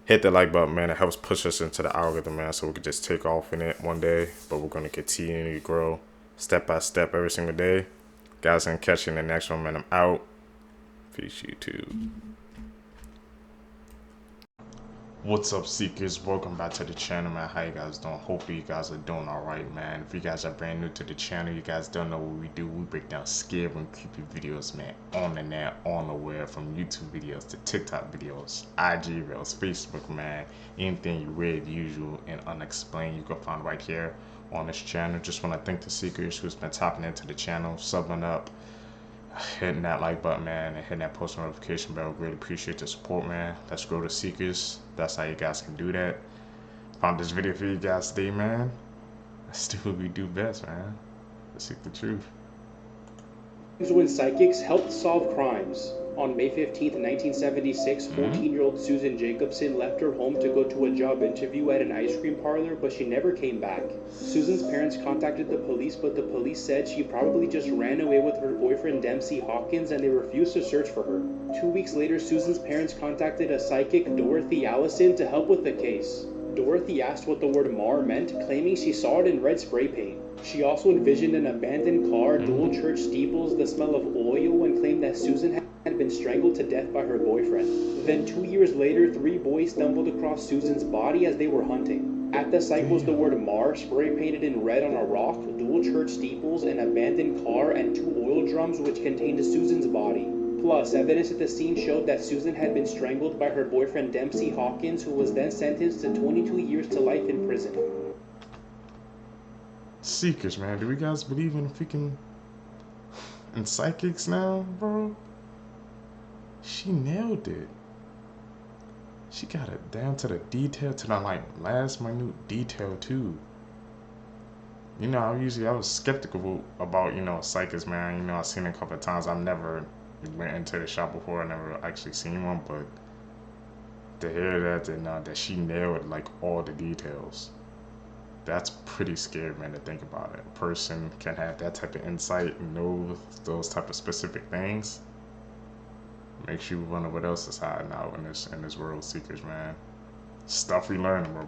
Hit the like button, man. It helps push us into the algorithm, man, so we can just take off in it one day. But we're going to continue to grow step by step every single day. Guys, I'm catching the next one, man. I'm out. Peace, YouTube. What's up, seekers? Welcome back to the channel, man. How you guys doing? Hopefully you guys are doing all right, man. If you guys are brand new to the channel, you guys don't know what we do. We break down scary and creepy videos, man, on the net, on the web, from YouTube videos to TikTok videos, IG reels, Facebook, man. Anything you read, usual, and unexplained, you can find right here on this channel. Just want to thank the seekers who's been tapping into the channel, subbing up, hitting that like button, man, and hitting that post notification bell. Really appreciate the support, man. Let's grow the seekers. That's how you guys can do that. Found this video for you guys today, man. Let's do what we do best, man. Let's seek the truth. When psychics helped solve crimes. On May 15, 1976, 14-year-old Susan Jacobson left her home to go to a job interview at an ice cream parlor, but she never came back. Susan's parents contacted the police, but the police said she probably just ran away with her boyfriend Dempsey Hawkins, and they refused to search for her. 2 weeks later, Susan's parents contacted a psychic, Dorothy Allison, to help with the case. Dorothy asked what the word Mar meant, claiming she saw it in red spray paint. She also envisioned an abandoned car, dual church steeples, the smell of oil, and claimed that Susan had been strangled to death by her boyfriend. Then 2 years later, 3 boys stumbled across Susan's body as they were hunting. At the site was the word Mar, spray painted in red on a rock, dual church steeples, an abandoned car, and 2 oil drums which contained Susan's body. Plus, evidence at the scene showed that Susan had been strangled by her boyfriend Dempsey Hawkins, who was then sentenced to 22 years to life in prison. Seekers, man, do we guys believe in freaking in psychics now, bro? She nailed it. She got it down to the detail, to the like last minute detail too. You know, I was skeptical about, you know, psychics, man. You know, I've seen it a couple of times. I've never went into the shop before. I never actually seen one, but to hear that and that she nailed like all the details, that's pretty scary, man, to think about it. A person can have that type of insight and know those type of specific things. Makes you wonder what else is hiding out in this world, seekers, man. Stuff we learn, bro,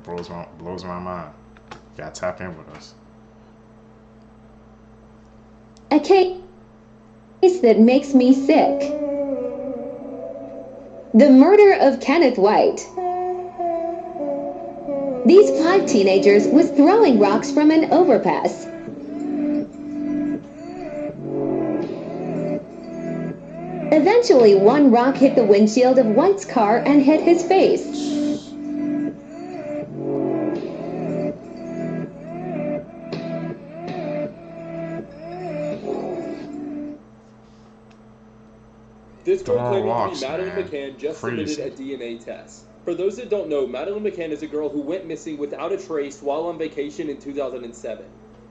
blows my mind. You gotta tap in with us. A case that makes me sick. The murder of Kenneth White. These 5 teenagers was throwing rocks from an overpass. Eventually, one rock hit the windshield of White's car and hit his face. This girl claiming to be rocks, Madeline man. McCann just Crazy. submitted a DNA test. For those that don't know, Madeleine McCann is a girl who went missing without a trace while on vacation in 2007.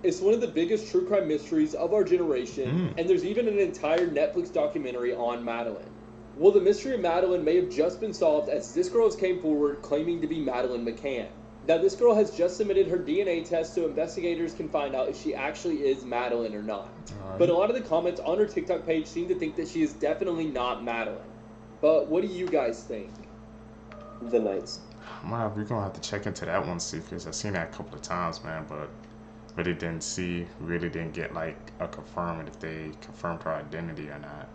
It's one of the biggest true crime mysteries of our generation, and there's even an entire Netflix documentary on Madeleine. Well, the mystery of Madeleine may have just been solved as this girl has came forward claiming to be Madeleine McCann. Now, this girl has just submitted her DNA test so investigators can find out if she actually is Madeleine or not. But a lot of the comments on her TikTok page seem to think that she is definitely not Madeleine. But what do you guys think? The Knights. We're gonna have to check into that one, see, because I've seen that a couple of times, man, but really didn't get like a confirm if they confirmed her identity or not.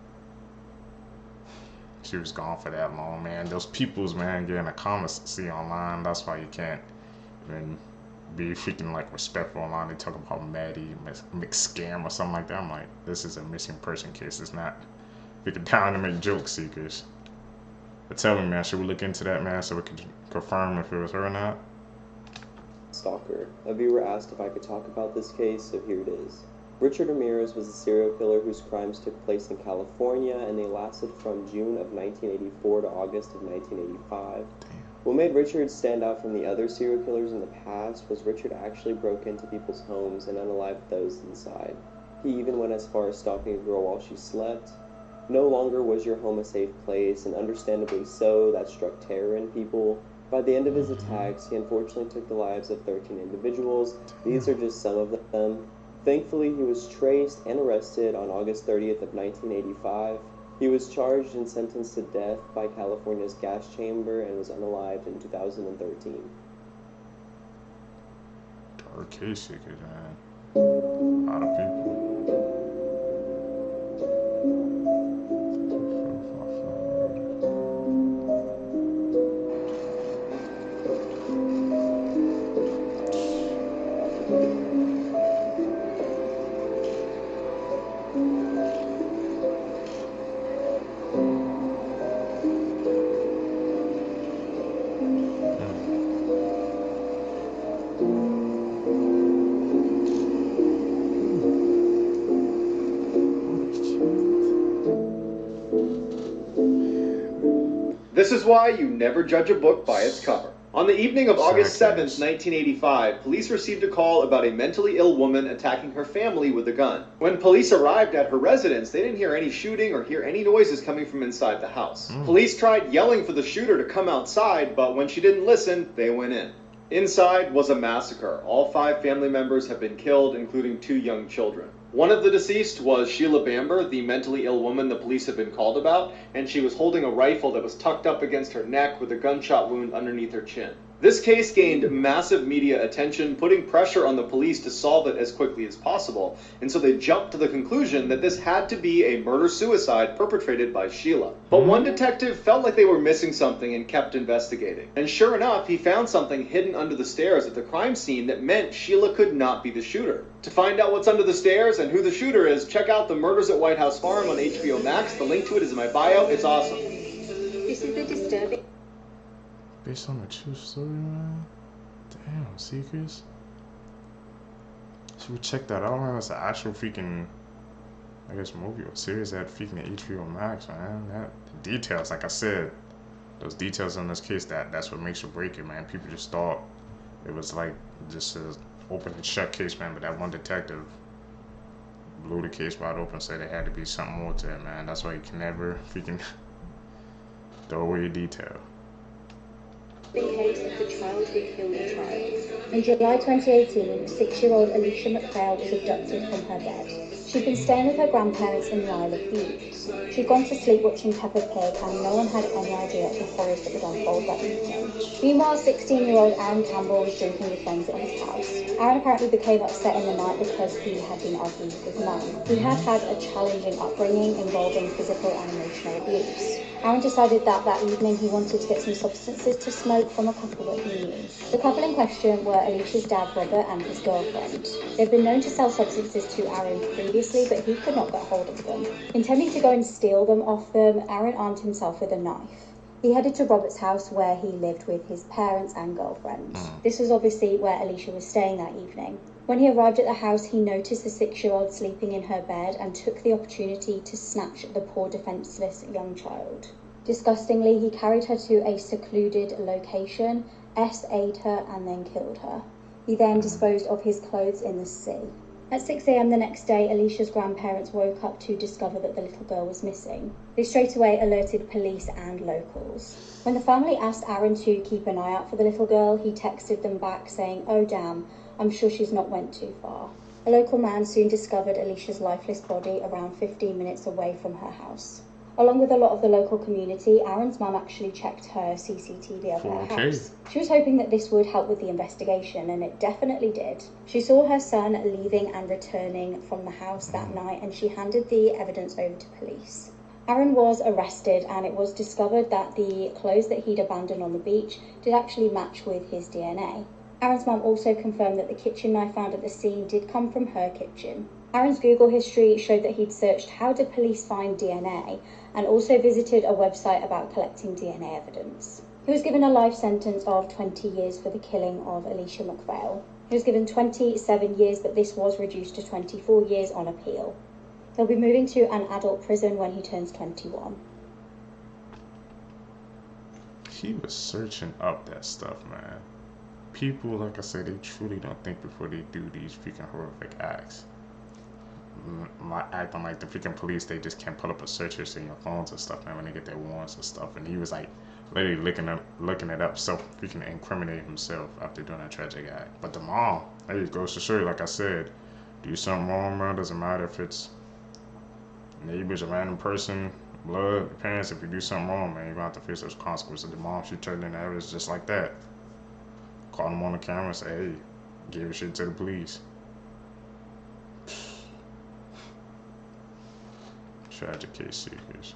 She was gone for that long, man. Those peoples, man, getting the comments see online. That's why you can't even be freaking like respectful online. They talk about Maddie McScam or something like that. I'm like, this is a missing person case. It's not freaking down to make joke seekers. But tell me, man, should we look into that, man, so we can confirm if it was her or not? Stalker. A viewer asked if I could talk about this case, so here it is. Richard Ramirez was a serial killer whose crimes took place in California, and they lasted from June of 1984 to August of 1985. What made Richard stand out from the other serial killers in the past was Richard actually broke into people's homes and unalived those inside. He even went as far as stalking a girl while she slept. No longer was your home a safe place, and understandably so, that struck terror in people. By the end of his attacks, he unfortunately took the lives of 13 individuals. These are just some of them. Thankfully, he was traced and arrested on August 30th of 1985. He was charged and sentenced to death by California's gas chamber and was unalived in 2013. Dark case, man. A lot of people. This is why you never judge a book by its cover. On the evening of August 7th, 1985, police received a call about a mentally ill woman attacking her family with a gun. When police arrived at her residence, they didn't hear any shooting or hear any noises coming from inside the house. Police tried yelling for the shooter to come outside, but when she didn't listen, they went in. Inside was a massacre. All 5 family members have been killed, including 2 young children. One of the deceased was Sheila Bamber, the mentally ill woman the police had been called about, and she was holding a rifle that was tucked up against her neck with a gunshot wound underneath her chin. This case gained massive media attention, putting pressure on the police to solve it as quickly as possible, and so they jumped to the conclusion that this had to be a murder-suicide perpetrated by Sheila. But one detective felt like they were missing something and kept investigating. And sure enough, he found something hidden under the stairs at the crime scene that meant Sheila could not be the shooter. To find out what's under the stairs and who the shooter is, check out The Murders at White House Farm on HBO Max. The link to it is in my bio. It's awesome. This is the disturbing... Based on a true story, man? Damn, Seekers. Should we check that out, man? That's an actual freaking, I guess, movie or series at freaking HBO Max, man. The details, like I said, those details in this case, that's what makes or break it, man. People just thought it was like just an open and shut case, man. But that one detective blew the case wide open, said there had to be something more to it, man. That's why you can never freaking throw away a detail. The case of the child who killed a child. In July 2018, 6-year-old Alicia McPhail was abducted from her bed. She'd been staying with her grandparents in the Isle of Bute. She'd gone to sleep watching Peppa Pig, and no one had any idea of the horrors that would unfold that evening. Meanwhile, 16-year-old Aaron Campbell was drinking with friends at his house. Aaron apparently became upset in the night because he had been arguing with his mum. He had had a challenging upbringing involving physical and emotional abuse. Aaron decided that evening he wanted to get some substances to smoke from a couple that he knew. The couple in question were Alicia's dad, Robert, and his girlfriend. They'd been known to sell substances to Aaron previously, but he could not get hold of them. Intending to go and steal them off them, Aaron armed himself with a knife. He headed to Robert's house where he lived with his parents and girlfriend. This was obviously where Alicia was staying that evening. When he arrived at the house, he noticed the 6-year-old sleeping in her bed and took the opportunity to snatch the poor defenseless young child. Disgustingly, he carried her to a secluded location, S.A.'d her, and then killed her. He then disposed of his clothes in the sea. At 6 a.m. the next day, Alicia's grandparents woke up to discover that the little girl was missing. They straight away alerted police and locals. When the family asked Aaron to keep an eye out for the little girl, he texted them back saying, "Oh damn, I'm sure she's not went too far." A local man soon discovered Alicia's lifeless body around 15 minutes away from her house. Along with a lot of the local community, Aaron's mum actually checked her CCTV of her house. She was hoping that this would help with the investigation, and it definitely did. She saw her son leaving and returning from the house that night, and she handed the evidence over to police. Aaron was arrested, and it was discovered that the clothes that he'd abandoned on the beach did actually match with his DNA. Aaron's mum also confirmed that the kitchen knife found at the scene did come from her kitchen. Aaron's Google history showed that he'd searched "how do police find DNA" and also visited a website about collecting DNA evidence. He was given a life sentence of 20 years for the killing of Alicia McPhail. He was given 27 years, but this was reduced to 24 years on appeal. He'll be moving to an adult prison when he turns 21. He was searching up that stuff, man. People, like I said, they truly don't think before they do these freaking horrific acts. Acting like the freaking police, they just can't pull up a search history in your phones and stuff, man, when they get their warrants and stuff. And he was like literally looking it up, so freaking incriminating himself after doing that tragic act. But the mom, it goes to show you, like I said, do something wrong, man. Doesn't matter if it's neighbors, a random person, blood, parents. If you do something wrong, man, you're gonna have to face those consequences. The mom, she turned in the evidence just like that. Called him on the camera and said, "Hey, gave a shit to the police." Tragic case seekers.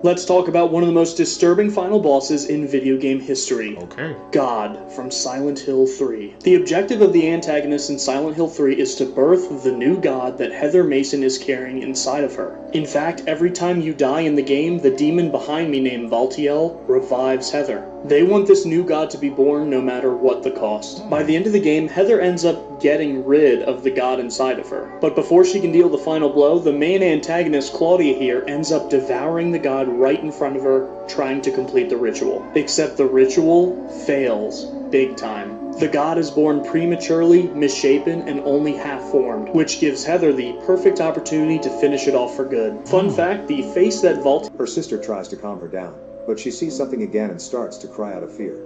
Let's talk about one of the most disturbing final bosses in video game history. Okay. God from Silent Hill 3. The objective of the antagonist in Silent Hill 3 is to birth the new god that Heather Mason is carrying inside of her. In fact, every time you die in the game, the demon behind me named Valtiel revives Heather. They want this new god to be born no matter what the cost. By the end of the game, Heather ends up getting rid of the god inside of her. But before she can deal the final blow, the main antagonist, Claudia here, ends up devouring the god right in front of her, trying to complete the ritual. Except the ritual fails big time. The god is born prematurely, misshapen, and only half-formed, which gives Heather the perfect opportunity to finish it off for good. Fun fact, the face that Her sister tries to calm her down, but she sees something again and starts to cry out of fear.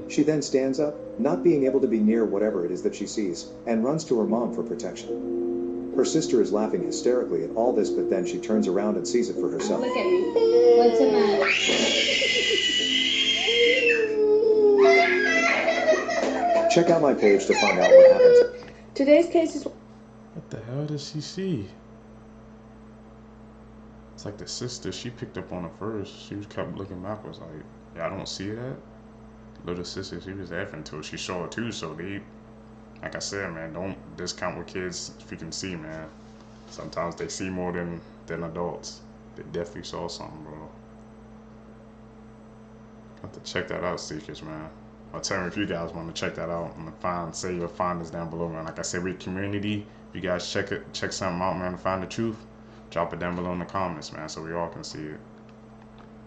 She then stands up, not being able to be near whatever it is that she sees, and runs to her mom for protection. Her sister is laughing hysterically at all this, but then she turns around and sees it for herself. Look at me. What's the matter? Check out my page to find out what happens. Today's case is... What the hell does she see? It's like the sister, she picked up on it first. She was kept looking backwards like, yeah, I don't see that. Little sister, she was effing until she saw it too, so they, like I said, man, don't discount what kids freaking see, man. Sometimes they see more than adults. They definitely saw something, bro. Have to check that out, Seekers, man. Or tell me if you guys want to check that out and say your findings down below, man. Like I said, we're community. If you guys check something out, man, to find the truth, drop it down below in the comments, man, so we all can see it.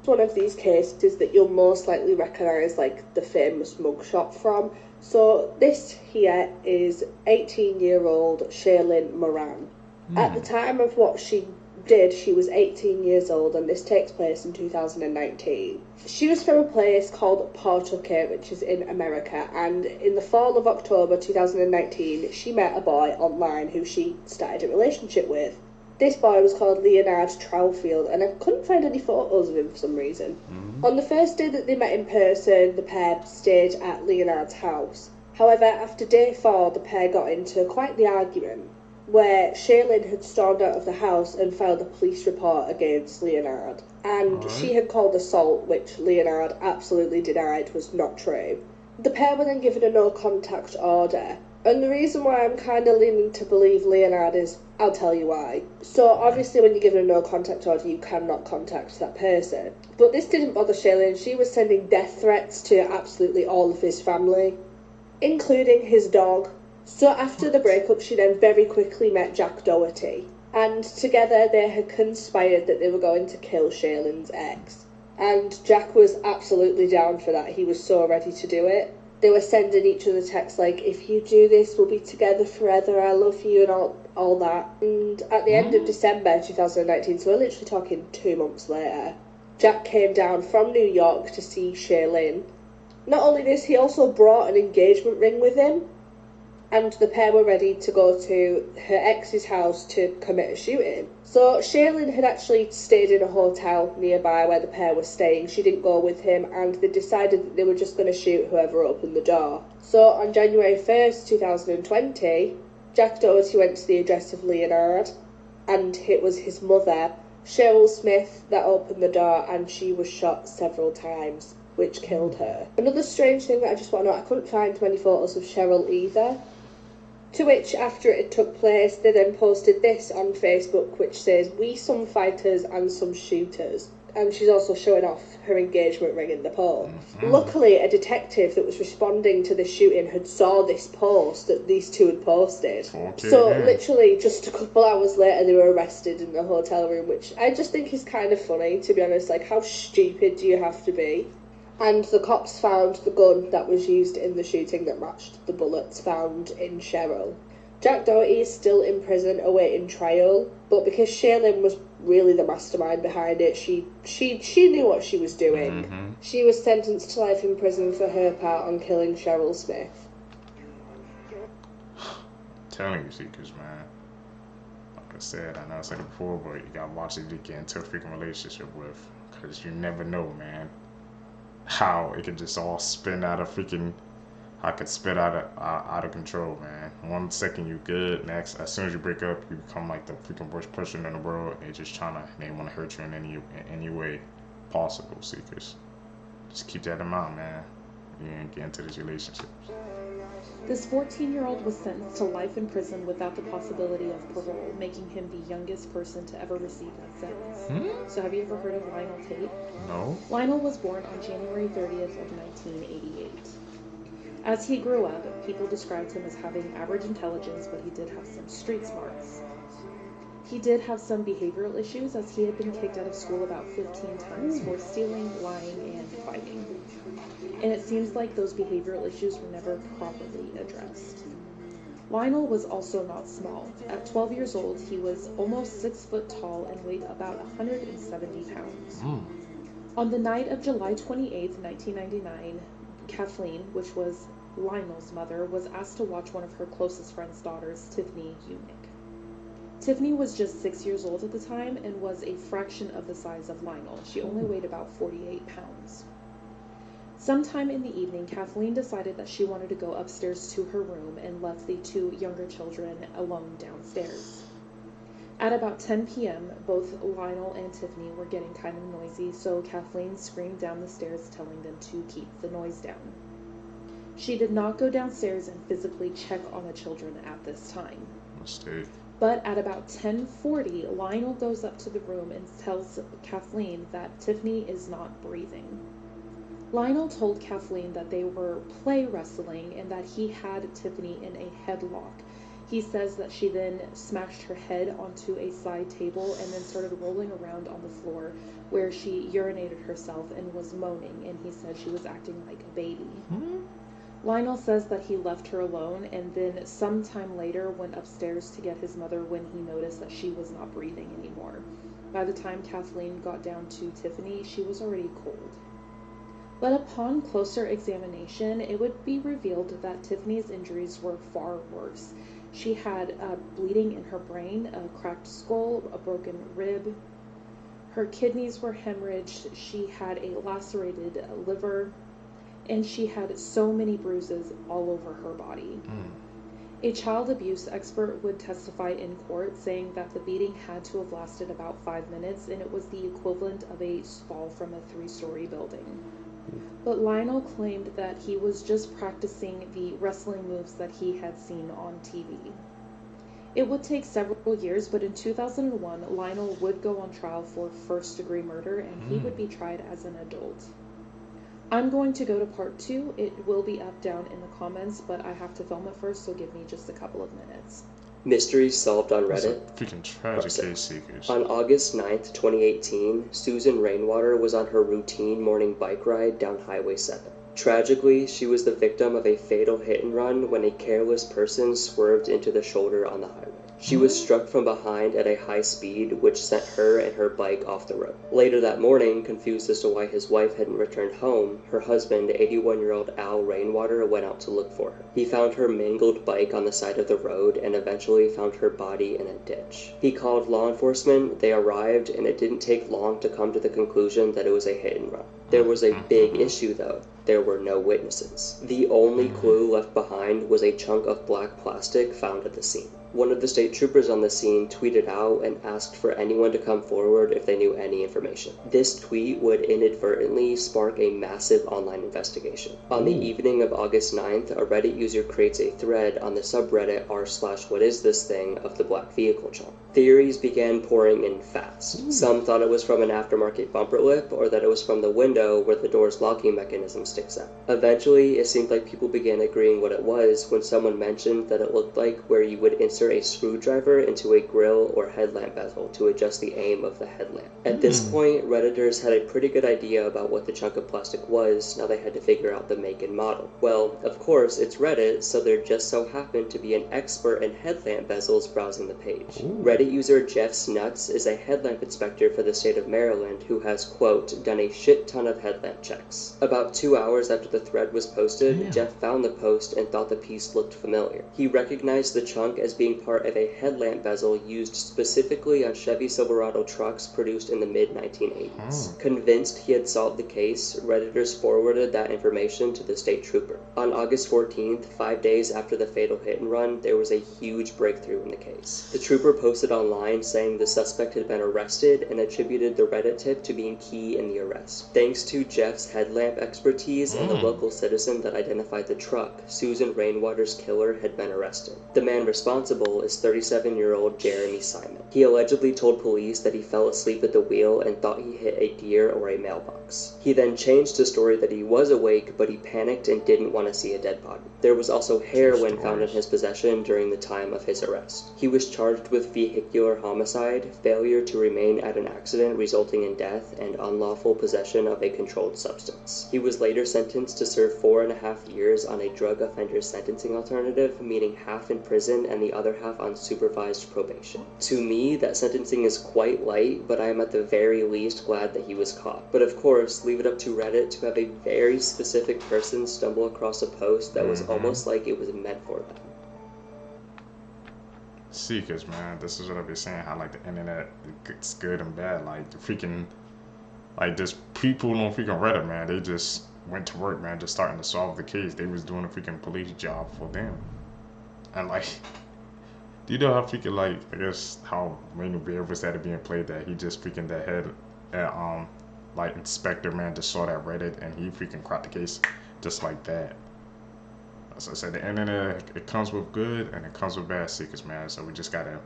One of these cases that you'll most likely recognise like the famous mugshot from. So this here is 18-year-old Shaylin Moran. At the time of what she did, she was 18 years old, and this takes place in 2019. She was from a place called Pawtucket, which is in America, and in the fall of October 2019, she met a boy online who she started a relationship with. This boy was called Leonard Troutfield, and I couldn't find any photos of him for some reason. On the first day that they met in person, the pair stayed at Leonard's house. However, after day 4, the pair got into quite the argument, where Shaylin had stormed out of the house and filed a police report against Leonard. And she had called assault, which Leonard absolutely denied was not true. The pair were then given a no-contact order. And the reason why I'm kind of leaning to believe Leonard is, I'll tell you why. So obviously when you're given a no-contact order, you cannot contact that person. But this didn't bother Shaylin. She was sending death threats to absolutely all of his family, including his dog. So after the breakup, she then very quickly met Jack Doherty. And together they had conspired that they were going to kill Shaylin's ex. And Jack was absolutely down for that. He was so ready to do it. They were sending each other texts like, if you do this, we'll be together forever, I love you, and all that. And at the end of December 2019, so we're literally talking 2 months later, Jack came down from New York to see Shaylin. Not only this, he also brought an engagement ring with him, and the pair were ready to go to her ex's house to commit a shooting. So Shaylin had actually stayed in a hotel nearby where the pair were staying. She didn't go with him, and they decided that they were just going to shoot whoever opened the door. So on January 1st, 2020, Jack Doherty went to the address of Leonard, and it was his mother, Cheryl Smith, that opened the door, and she was shot several times, which killed her. Another strange thing that I just want to know, I couldn't find many photos of Cheryl either. To which, after it took place, they then posted this on Facebook, which says, "We some fighters and some shooters." And she's also showing off her engagement ring in the post. Luckily, a detective that was responding to the shooting had saw this post that these two had posted. So literally just a couple hours later, they were arrested in the hotel room, which I just think is kind of funny, to be honest. Like, how stupid do you have to be? And the cops found the gun that was used in the shooting that matched the bullets found in Cheryl. Jack Doherty is still in prison awaiting trial, but because Shaylin was really the mastermind behind it, she knew what she was doing. She was sentenced to life in prison for her part on killing Cheryl Smith. I'm telling you, Seekers, man. Like I said, I know I said it before, but you gotta watch it to get into a freaking relationship with, because you never know, man, how it could just all spin out of freaking, how it could spit out of control, man. 1 second you good, next, as soon as you break up, you become like the freaking worst person in the world. They just they want to hurt you in any way possible, Seekers. Just keep that in mind, man. You ain't get into this relationship. This 14-year-old was sentenced to life in prison without the possibility of parole, making him the youngest person to ever receive that sentence. So have you ever heard of Lionel Tate? No. Lionel was born on January 30th of 1988. As he grew up, people described him as having average intelligence, but he did have some street smarts. He did have some behavioral issues, as he had been kicked out of school about 15 times for stealing, lying, and fighting. And it seems like those behavioral issues were never properly addressed. Lionel was also not small. At 12 years old, he was almost 6 foot tall and weighed about 170 pounds. On the night of July 28, 1999, Kathleen, which was Lionel's mother, was asked to watch one of her closest friend's daughters, Tiffany Unick. Tiffany was just 6 years old at the time and was a fraction of the size of Lionel. She only weighed about 48 pounds. Sometime in the evening, Kathleen decided that she wanted to go upstairs to her room and left the two younger children alone downstairs. At about 10 p.m., both Lionel and Tiffany were getting kind of noisy, so Kathleen screamed down the stairs telling them to keep the noise down. She did not go downstairs and physically check on the children at this time. Mistake. But at about 10:40, Lionel goes up to the room and tells Kathleen that Tiffany is not breathing. Lionel told Kathleen that they were play wrestling and that he had Tiffany in a headlock. He says that she then smashed her head onto a side table and then started rolling around on the floor, where she urinated herself and was moaning, and he said she was acting like a baby. Lionel says that he left her alone and then sometime later went upstairs to get his mother when he noticed that she was not breathing anymore. By the time Kathleen got down to Tiffany, she was already cold. But upon closer examination, it would be revealed that Tiffany's injuries were far worse. She had bleeding in her brain, a cracked skull, a broken rib. Her kidneys were hemorrhaged. She had a lacerated liver, and she had so many bruises all over her body. A child abuse expert would testify in court, saying that the beating had to have lasted about 5 minutes, and it was the equivalent of a fall from a 3-story building. But Lionel claimed that he was just practicing the wrestling moves that he had seen on TV. It would take several years, but in 2001, Lionel would go on trial for first-degree murder, and he would be tried as an adult. I'm going to go to part 2. It will be up down in the comments, but I have to film it first, so give me just a couple of minutes. Mysteries solved on That's a Reddit. freaking tragic case, Seekers. On August 9th, 2018, Susan Rainwater was on her routine morning bike ride down Highway 7. Tragically, she was the victim of a fatal hit and run when a careless person swerved into the shoulder on the highway. She was struck from behind at a high speed, which sent her and her bike off the road. Later that morning, confused as to why his wife hadn't returned home, her husband, 81-year-old Al Rainwater, went out to look for her. He found her mangled bike on the side of the road and eventually found her body in a ditch. He called law enforcement, they arrived, and it didn't take long to come to the conclusion that it was a hit and run. There was a big issue though. There were no witnesses. The only clue left behind was a chunk of black plastic found at the scene. One of the state troopers on the scene tweeted out and asked for anyone to come forward if they knew any information. This tweet would inadvertently spark a massive online investigation. On the evening of August 9th, a Reddit user creates a thread on the subreddit r/whatisthisthing of the black vehicle chunk. Theories began pouring in fast. Some thought it was from an aftermarket bumper lip or that it was from the window where the door's locking mechanism sticks out. Eventually, it seemed like people began agreeing what it was when someone mentioned that it looked like where you would insert a screwdriver into a grill or headlamp bezel to adjust the aim of the headlamp. At this point, Redditors had a pretty good idea about what the chunk of plastic was, now they had to figure out the make and model. Well, of course, it's Reddit, so there just so happened to be an expert in headlamp bezels browsing the page. Reddit user Jeff Snuts is a headlamp inspector for the state of Maryland who has, quote, done a shit ton of headlamp checks. About 2 hours after the thread was posted, Jeff found the post and thought the piece looked familiar. He recognized the chunk as being part of a headlamp bezel used specifically on Chevy Silverado trucks produced in the mid-1980s. Convinced he had solved the case, Redditors forwarded that information to the state trooper. On August 14th, 5 days after the fatal hit and run, there was a huge breakthrough in the case. The trooper posted online saying the suspect had been arrested and attributed the Reddit tip to being key in the arrest. Thanks to Jeff's headlamp expertise and the local citizen that identified the truck, Susan Rainwater's killer had been arrested. The man responsible is 37-year-old Jeremy Simon. He allegedly told police that he fell asleep at the wheel and thought he hit a deer or a mailbox. He then changed his story that he was awake, but he panicked and didn't want to see a dead body. There was also heroin found in his possession during the time of his arrest. He was charged with vehicular homicide, failure to remain at an accident resulting in death, and unlawful possession of a controlled substance. He was later sentenced to serve 4.5 years on a drug offender sentencing alternative, meaning half in prison and the other half on supervised probation. To me, that sentencing is quite light, but I am at the very least glad that he was caught. But of course, leave it up to Reddit to have a very specific person stumble across a post that was almost like it was meant for them. Seekers, man, this is what I be saying, how like the internet, it's good and bad. Like the freaking, like just people on freaking Reddit, man, they just went to work, man, just starting to solve the case. They was doing a freaking police job for them. And like, do you know how freaking, like, I guess how Rainy Bear was at it being played, that he just freaking that head like inspector, man, just saw that Reddit and he freaking cracked the case just like that. As I said, the internet, it comes with good and it comes with bad, Seekers, man. So we just gotta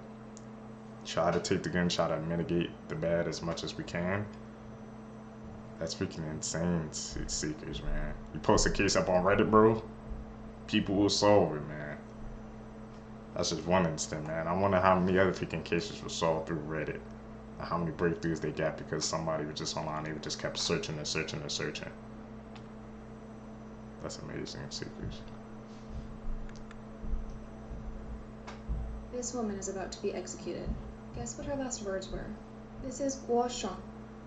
try to take the gun, try to mitigate the bad as much as we can. That's freaking insane, Seekers, man. You post a case up on Reddit, bro, people will solve it, man. That's just one instant, man. I wonder how many other freaking cases were solved through Reddit. How many breakthroughs they got because somebody was just online, they just kept searching and searching and searching. That's amazing, Seekers. This woman is about to be executed. Guess what her last words were? This is Guo Shang.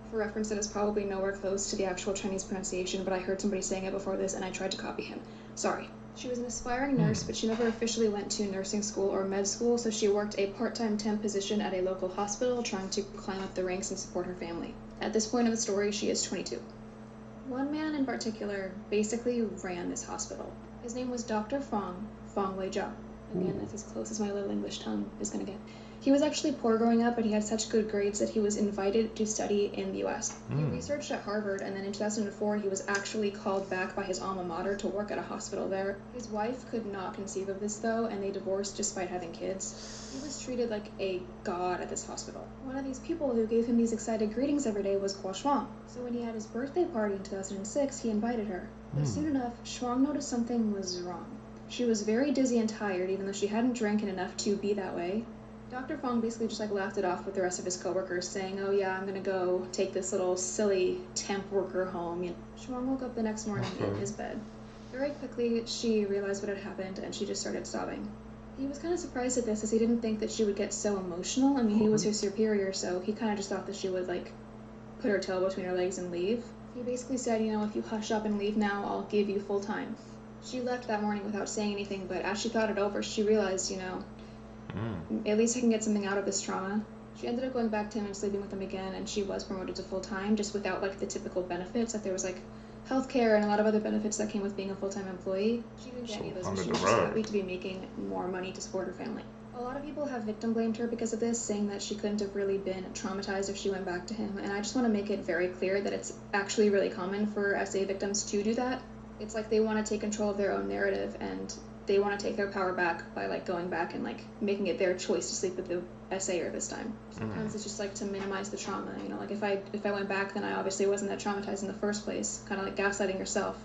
For reference, that is probably nowhere close to the actual Chinese pronunciation, but I heard somebody saying it before this and I tried to copy him. Sorry. She was an aspiring nurse, but she never officially went to nursing school or med school, so she worked a part-time temp position at a local hospital, trying to climb up the ranks and support her family. At this point of the story, she is 22. One man in particular basically ran this hospital. His name was Dr. Fong Weijia. Again, that's as close as my little English tongue is gonna get. He was actually poor growing up, but he had such good grades that he was invited to study in the US. He researched at Harvard, and then in 2004 he was actually called back by his alma mater to work at a hospital there. His wife could not conceive of this though, and they divorced despite having kids. He was treated like a god at this hospital. One of these people who gave him these excited greetings every day was Guo Shuang. So when he had his birthday party in 2006, he invited her. But soon enough, Shuang noticed something was wrong. She was very dizzy and tired, even though she hadn't drank enough to be that way. Dr. Fong basically just like laughed it off with the rest of his coworkers, saying, "Oh yeah, I'm gonna go take this little silly temp worker home." You know, Shuang woke up the next morning in his bed. Very quickly, she realized what had happened, and she just started sobbing. He was kind of surprised at this, as he didn't think that she would get so emotional. I mean, he was her superior, so he kind of just thought that she would like put her tail between her legs and leave. He basically said, "You know, if you hush up and leave now, I'll give you full time." She left that morning without saying anything, but as she thought it over, she realized, you know, at least I can get something out of this trauma. She ended up going back to him and sleeping with him again, and she was promoted to full-time, just without like the typical benefits. Like there was like healthcare and a lot of other benefits that came with being a full-time employee. She didn't get any of those, but she was just happy to be making more money to support her family. A lot of people have victim blamed her because of this, saying that she couldn't have really been traumatized if she went back to him, and I just want to make it very clear that it's actually really common for SA victims to do that. It's like they want to take control of their own narrative, and they want to take their power back by like going back and like making it their choice to sleep with the SAer this time. Sometimes it's just like to minimize the trauma, you know, like if I went back, then I obviously wasn't that traumatized in the first place, kind of like gaslighting yourself.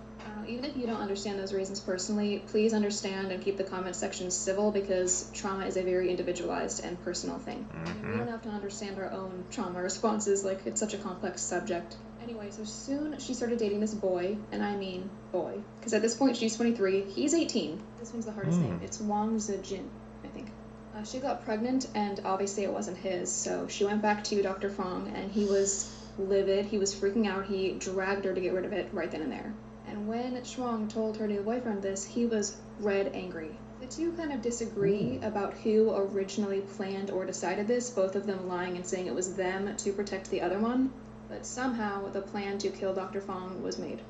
Even if you don't understand those reasons personally, please understand and keep the comment section civil, because trauma is a very individualized and personal thing. We don't have to understand our own trauma responses, like it's such a complex subject. Anyway, so soon she started dating this boy, and I mean boy, because at this point she's 23, he's 18. This one's the hardest name. It's Wang Zijin, I think. She got pregnant, and obviously it wasn't his, so she went back to Dr. Fong, and he was livid, he was freaking out, he dragged her to get rid of it right then and there. And when Shuang told her new boyfriend this, he was red angry. The two kind of disagree about who originally planned or decided this, both of them lying and saying it was them to protect the other one, but somehow the plan to kill Dr. Fong was made.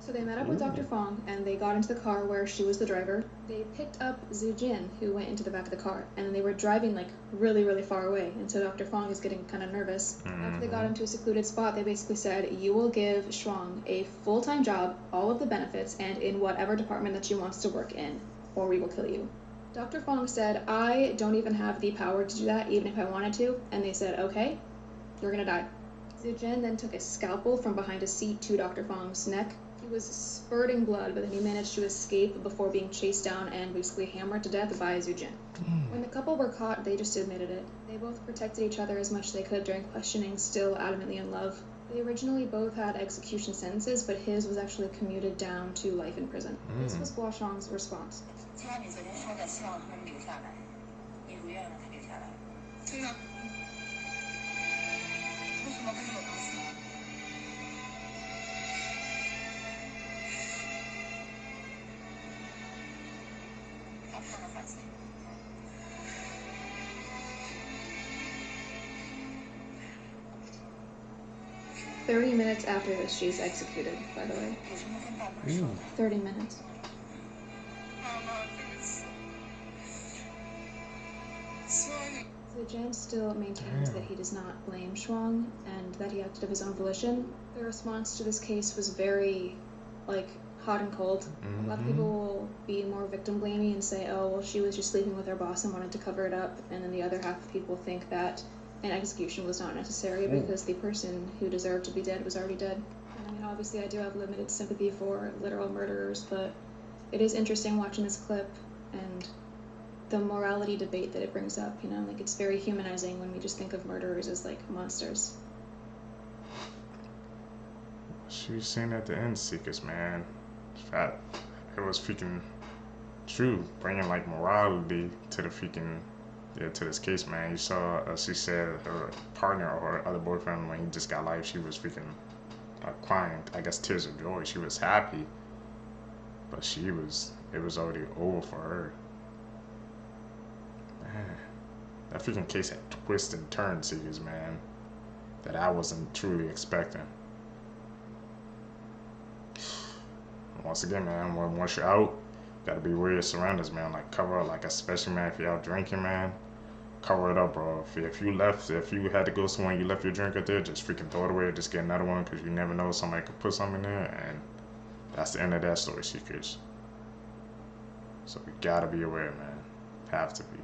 So they met up with Dr. Fong, and they got into the car where she was the driver. They picked up Zijin, who went into the back of the car, and they were driving like really, really far away, and so Dr. Fong is getting kind of nervous. After they got into a secluded spot, they basically said, "You will give Shuang a full-time job, all of the benefits, and in whatever department that she wants to work in, or we will kill you." Dr. Fong said, "I don't even have the power to do that, even if I wanted to," and they said, "Okay, you're gonna die." Zijin then took a scalpel from behind a seat to Dr. Fong's neck. He was spurting blood, but then he managed to escape before being chased down and basically hammered to death by Zijin. When the couple were caught, they just admitted it. They both protected each other as much as they could during questioning, still adamantly in love. They originally both had execution sentences, but his was actually commuted down to life in prison. This was Guo Shang's response. "30 minutes after this, she's executed, by the way. 30 minutes. Zijin still maintains that he does not blame Shuang and that he acted of his own volition. The response to this case was very, like, hot and cold. A lot of people will be more victim blaming and say, "Oh, well, she was just sleeping with her boss and wanted to cover it up," and then the other half of people think that an execution was not necessary because the person who deserved to be dead was already dead. And I mean, obviously I do have limited sympathy for literal murderers, but it is interesting watching this clip and the morality debate that it brings up, you know, like it's very humanizing when we just think of murderers as like monsters. She was saying at the end, Seekers, man, that it was freaking true, bringing like morality to the freaking, to this case, man. You saw, she said her partner or her other boyfriend, when he just got life, she was freaking crying, I guess tears of joy. She was happy, but it was already over for her. Man, that freaking case had twists and turns, Seekers, man, that I wasn't truly expecting. Once again, man, once you're out, gotta be aware of your surroundings, man. Like, cover up, like, especially, man, if you're out drinking, man, cover it up, bro. If you had to go somewhere and you left your drink out there, just freaking throw it away or just get another one, because you never know, somebody could put something in there, and that's the end of that story, Seekers. So we gotta be aware, man. Have to be.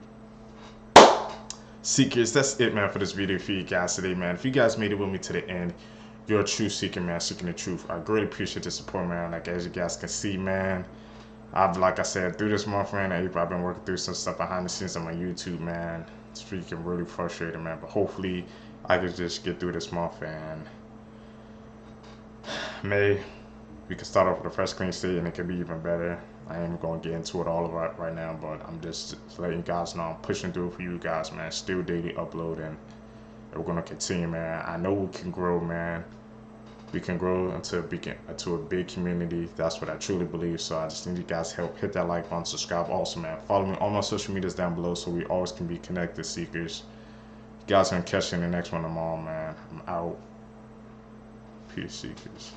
Seekers, that's it, man, for this video for you guys today, man. If you guys made it with me to the end, you're a true seeker, man, seeking the truth. I greatly appreciate the support, man. Like, as you guys can see, man, like I said, through this month, man, April, I've been working through some stuff behind the scenes on my YouTube, man. It's freaking really frustrating, man. But hopefully, I can just get through this month, and May, we can start off with a fresh, clean slate, and it can be even better. I ain't gonna get into it all of it right now, but I'm just letting you guys know I'm pushing through for you guys, man. Still daily uploading. We're gonna continue, man. I know we can grow, man. We can grow into a big community. That's what I truly believe. So I just need you guys' help. Hit that like button, subscribe. Also, man, follow me on my social medias down below so we always can be connected, Seekers. You guys gonna catch you in the next one tomorrow, man. I'm out. Peace, Seekers.